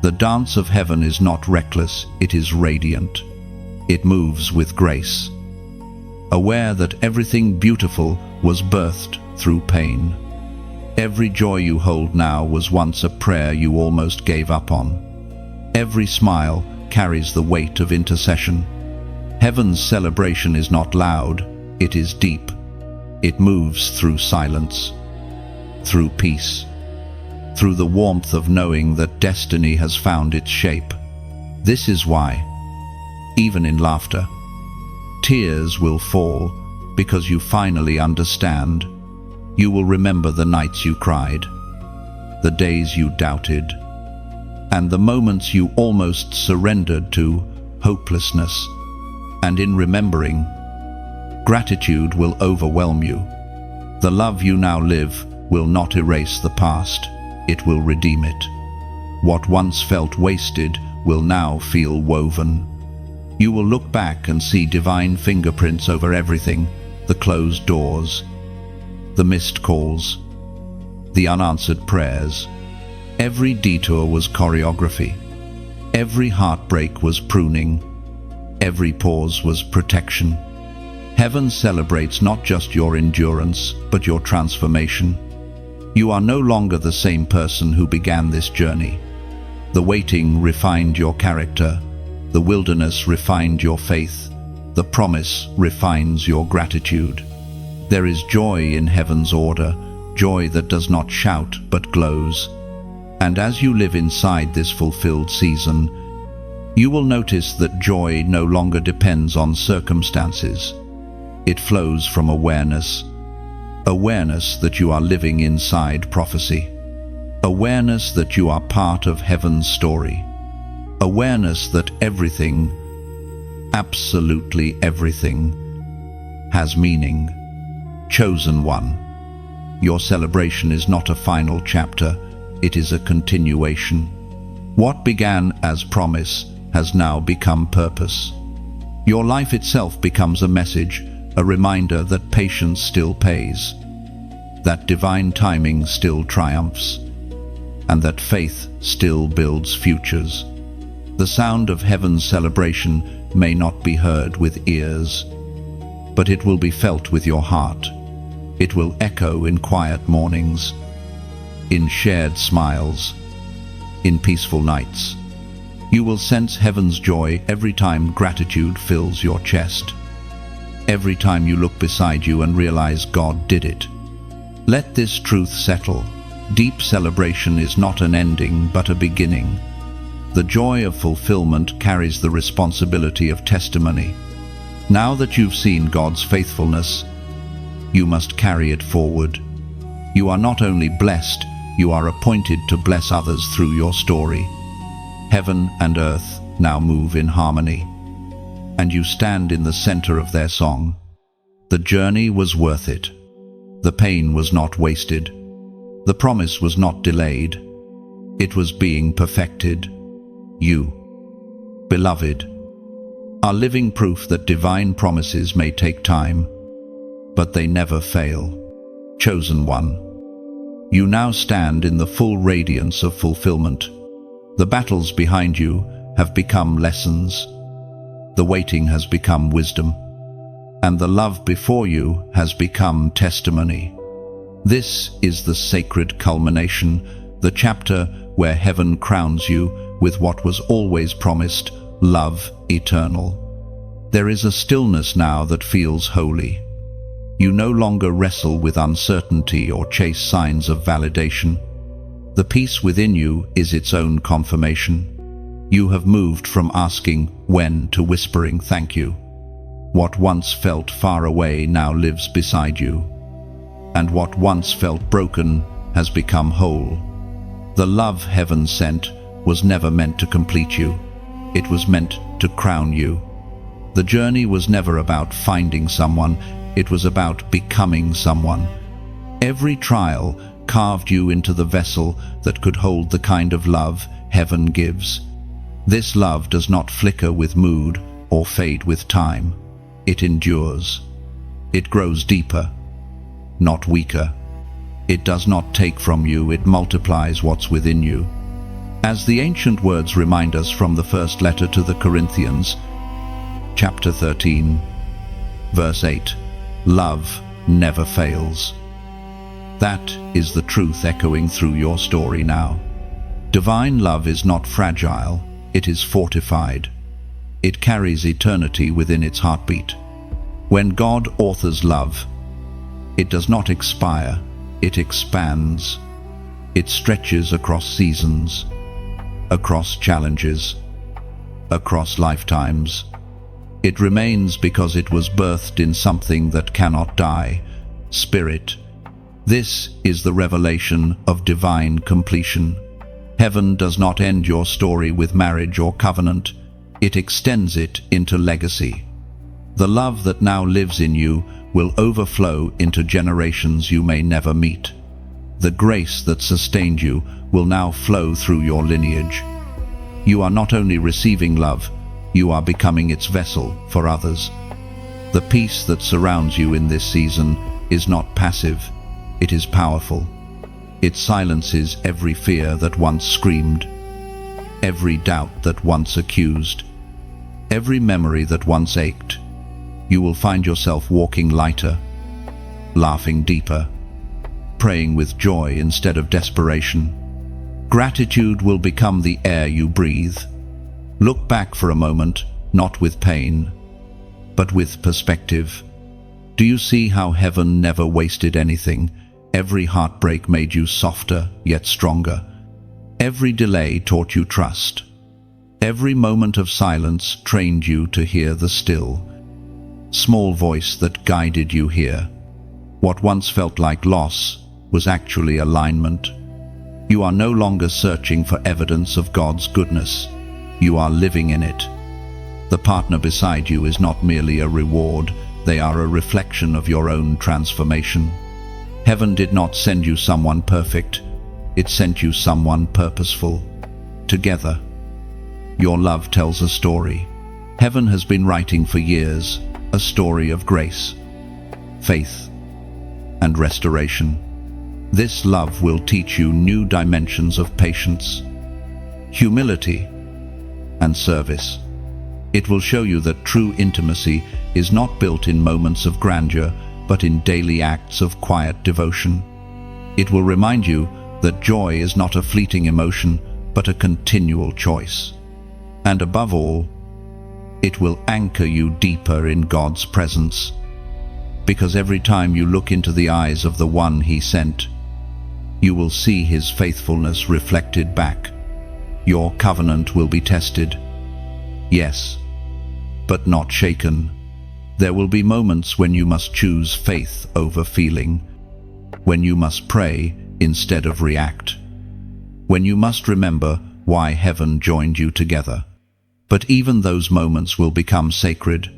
The dance of heaven is not reckless, it is radiant. It moves with grace, aware that everything beautiful was birthed through pain. Every joy you hold now was once a prayer you almost gave up on. Every smile carries the weight of intercession. Heaven's celebration is not loud, it is deep. It moves through silence, through peace, through the warmth of knowing that destiny has found its shape. This is why, even in laughter, tears will fall, because you finally understand. You will remember the nights you cried, the days you doubted, and the moments you almost surrendered to hopelessness. And in remembering, gratitude will overwhelm you. The love you now live will not erase the past, it will redeem it. What once felt wasted will now feel woven. You will look back and see divine fingerprints over everything: the closed doors, the missed calls, the unanswered prayers. Every detour was choreography. Every heartbreak was pruning. Every pause was protection. Heaven celebrates not just your endurance, but your transformation. You are no longer the same person who began this journey. The waiting refined your character. The wilderness refined your faith. The promise refines your gratitude. There is joy in heaven's order, joy that does not shout but glows. And as you live inside this fulfilled season, you will notice that joy no longer depends on circumstances. It flows from awareness. Awareness that you are living inside prophecy. Awareness that you are part of heaven's story. Awareness that everything, absolutely everything, has meaning. Chosen one, your celebration is not a final chapter, it is a continuation. What began as promise has now become purpose. Your life itself becomes a message, a reminder that patience still pays, that divine timing still triumphs, and that faith still builds futures. The sound of heaven's celebration may not be heard with ears, but it will be felt with your heart. It will echo in quiet mornings, in shared smiles, in peaceful nights. You will sense heaven's joy every time gratitude fills your chest. Every time you look beside you and realize God did it. Let this truth settle. Deep celebration is not an ending, but a beginning. The joy of fulfillment carries the responsibility of testimony. Now that you've seen God's faithfulness, you must carry it forward. You are not only blessed, you are appointed to bless others through your story. Heaven and earth now move in harmony, and you stand in the center of their song. The journey was worth it. The pain was not wasted. The promise was not delayed. It was being perfected. You, beloved, are living proof that divine promises may take time, but they never fail. Chosen one, you now stand in the full radiance of fulfillment. The battles behind you have become lessons. The waiting has become wisdom, and the love before you has become testimony. This is the sacred culmination, the chapter where heaven crowns you with what was always promised, love eternal. There is a stillness now that feels holy. You no longer wrestle with uncertainty or chase signs of validation. The peace within you is its own confirmation. You have moved from asking when to whispering thank you. What once felt far away now lives beside you, and what once felt broken has become whole. The love heaven sent was never meant to complete you. It was meant to crown you. The journey was never about finding someone, it was about becoming someone. Every trial carved you into the vessel that could hold the kind of love heaven gives. This love does not flicker with mood or fade with time. It endures. It grows deeper, not weaker. It does not take from you, it multiplies what's within you. As the ancient words remind us from the first letter to the Corinthians, chapter 13, verse 8, love never fails. That is the truth echoing through your story now. Divine love is not fragile, it is fortified. It carries eternity within its heartbeat. When God authors love, It does not expire, it expands. It stretches across seasons, across challenges, across lifetimes. It remains because it was birthed in something that cannot die, spirit. This is the revelation of divine completion. Heaven does not end your story with marriage or covenant. It extends it into legacy. The love that now lives in you will overflow into generations you may never meet. The grace that sustained you will now flow through your lineage. You are not only receiving love, you are becoming its vessel for others. The peace that surrounds you in this season is not passive, it is powerful. It silences every fear that once screamed, every doubt that once accused, every memory that once ached. You will find yourself walking lighter, laughing deeper, praying with joy instead of desperation. Gratitude will become the air you breathe. Look back for a moment, not with pain, but with perspective. Do you see how heaven never wasted anything? Every heartbreak made you softer, yet stronger. Every delay taught you trust. Every moment of silence trained you to hear the still, small voice that guided you here. What once felt like loss was actually alignment. You are no longer searching for evidence of God's goodness. You are living in it. The partner beside you is not merely a reward, they are a reflection of your own transformation. Heaven did not send you someone perfect, it sent you someone purposeful. Together, your love tells a story. Heaven has been writing for years, a story of grace, faith, and restoration. This love will teach you new dimensions of patience, humility, and service. It will show you that true intimacy is not built in moments of grandeur, but in daily acts of quiet devotion. It will remind you that joy is not a fleeting emotion, but a continual choice. And above all, it will anchor you deeper in God's presence, because every time you look into the eyes of the one He sent, you will see His faithfulness reflected back. Your covenant will be tested, yes, but not shaken. There will be moments when you must choose faith over feeling, when you must pray instead of react, when you must remember why heaven joined you together. But even those moments will become sacred,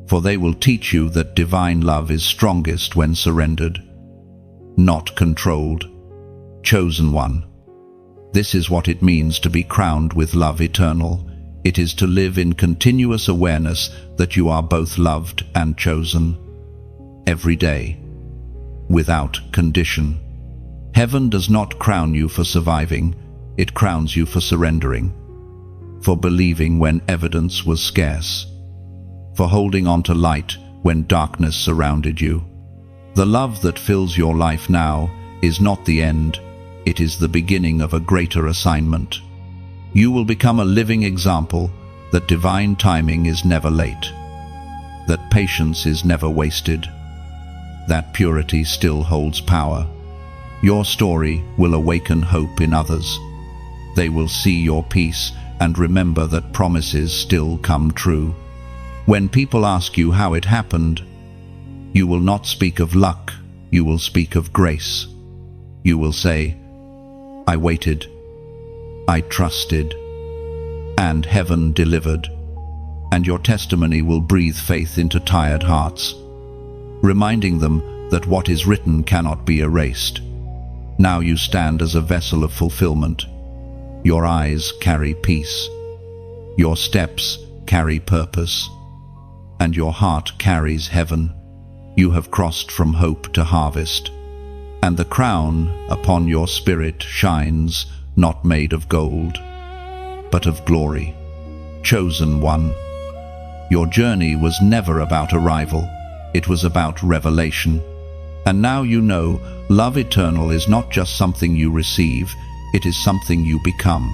for they will teach you that divine love is strongest when surrendered, not controlled. Chosen one. This is what it means to be crowned with love eternal. It is to live in continuous awareness that you are both loved and chosen, every day, without condition. Heaven does not crown you for surviving, it crowns you for surrendering, for believing when evidence was scarce, for holding on to light when darkness surrounded you. The love that fills your life now is not the end, it is the beginning of a greater assignment. You will become a living example that divine timing is never late, that patience is never wasted, that purity still holds power. Your story will awaken hope in others. They will see your peace and remember that promises still come true. When people ask you how it happened, you will not speak of luck, you will speak of grace. You will say, I waited, I trusted, and heaven delivered. And your testimony will breathe faith into tired hearts, reminding them that what is written cannot be erased. Now you stand as a vessel of fulfillment. Your eyes carry peace, your steps carry purpose, and your heart carries heaven. You have crossed from hope to harvest, and the crown upon your spirit shines, not made of gold, but of glory. Chosen one. Your journey was never about arrival, it was about revelation. And now you know, love eternal is not just something you receive, it is something you become.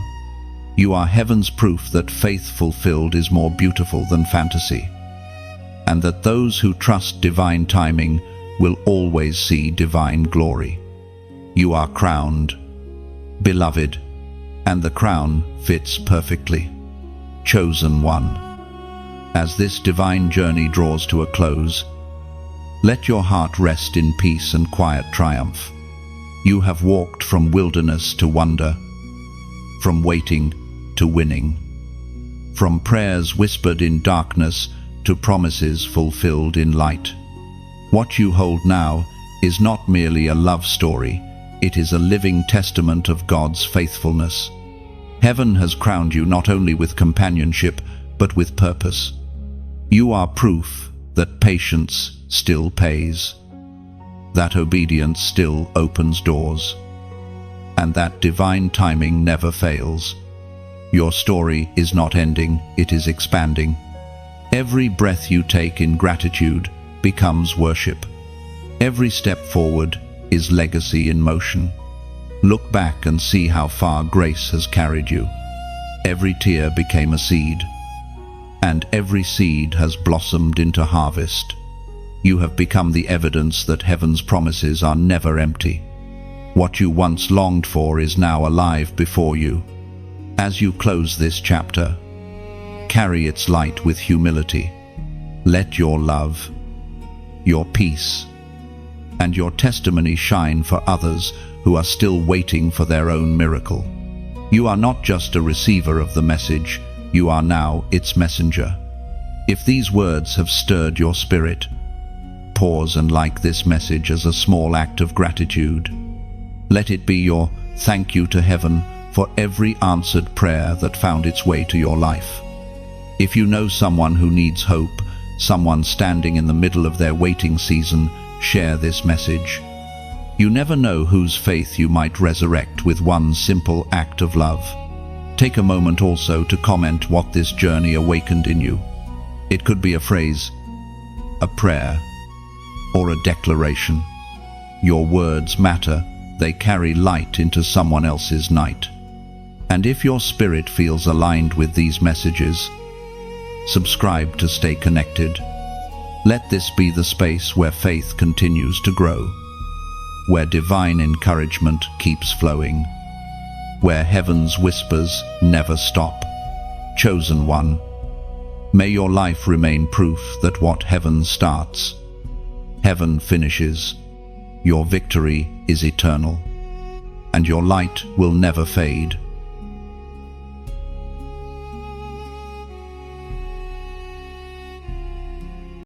You are heaven's proof that faith fulfilled is more beautiful than fantasy, and that those who trust divine timing will always see divine glory. You are crowned, beloved, and the crown fits perfectly. Chosen one. As this divine journey draws to a close, let your heart rest in peace and quiet triumph. You have walked from wilderness to wonder, from waiting to winning, from prayers whispered in darkness to promises fulfilled in light. What you hold now is not merely a love story, it is a living testament of God's faithfulness. Heaven has crowned you not only with companionship, but with purpose. You are proof that patience still pays, that obedience still opens doors, and that divine timing never fails. Your story is not ending, it is expanding. Every breath you take in gratitude becomes worship. Every step forward is legacy in motion. Look back and see how far grace has carried you. Every tear became a seed, and every seed has blossomed into harvest. You have become the evidence that heaven's promises are never empty. What you once longed for is now alive before you. As you close this chapter, carry its light with humility. Let your love, your peace, and your testimony shine for others who are still waiting for their own miracle. You are not just a receiver of the message, you are now its messenger. If these words have stirred your spirit, pause and like this message as a small act of gratitude. Let it be your thank you to heaven for every answered prayer that found its way to your life. If you know someone who needs hope, someone standing in the middle of their waiting season, share this message. You never know whose faith you might resurrect with one simple act of love. Take a moment also to comment what this journey awakened in you. It could be a phrase, a prayer, or a declaration. Your words matter, they carry light into someone else's night. And if your spirit feels aligned with these messages, subscribe to stay connected. Let this be the space where faith continues to grow, where divine encouragement keeps flowing, where heaven's whispers never stop. Chosen one, may your life remain proof that what heaven starts, heaven finishes. Your victory is eternal, and your light will never fade.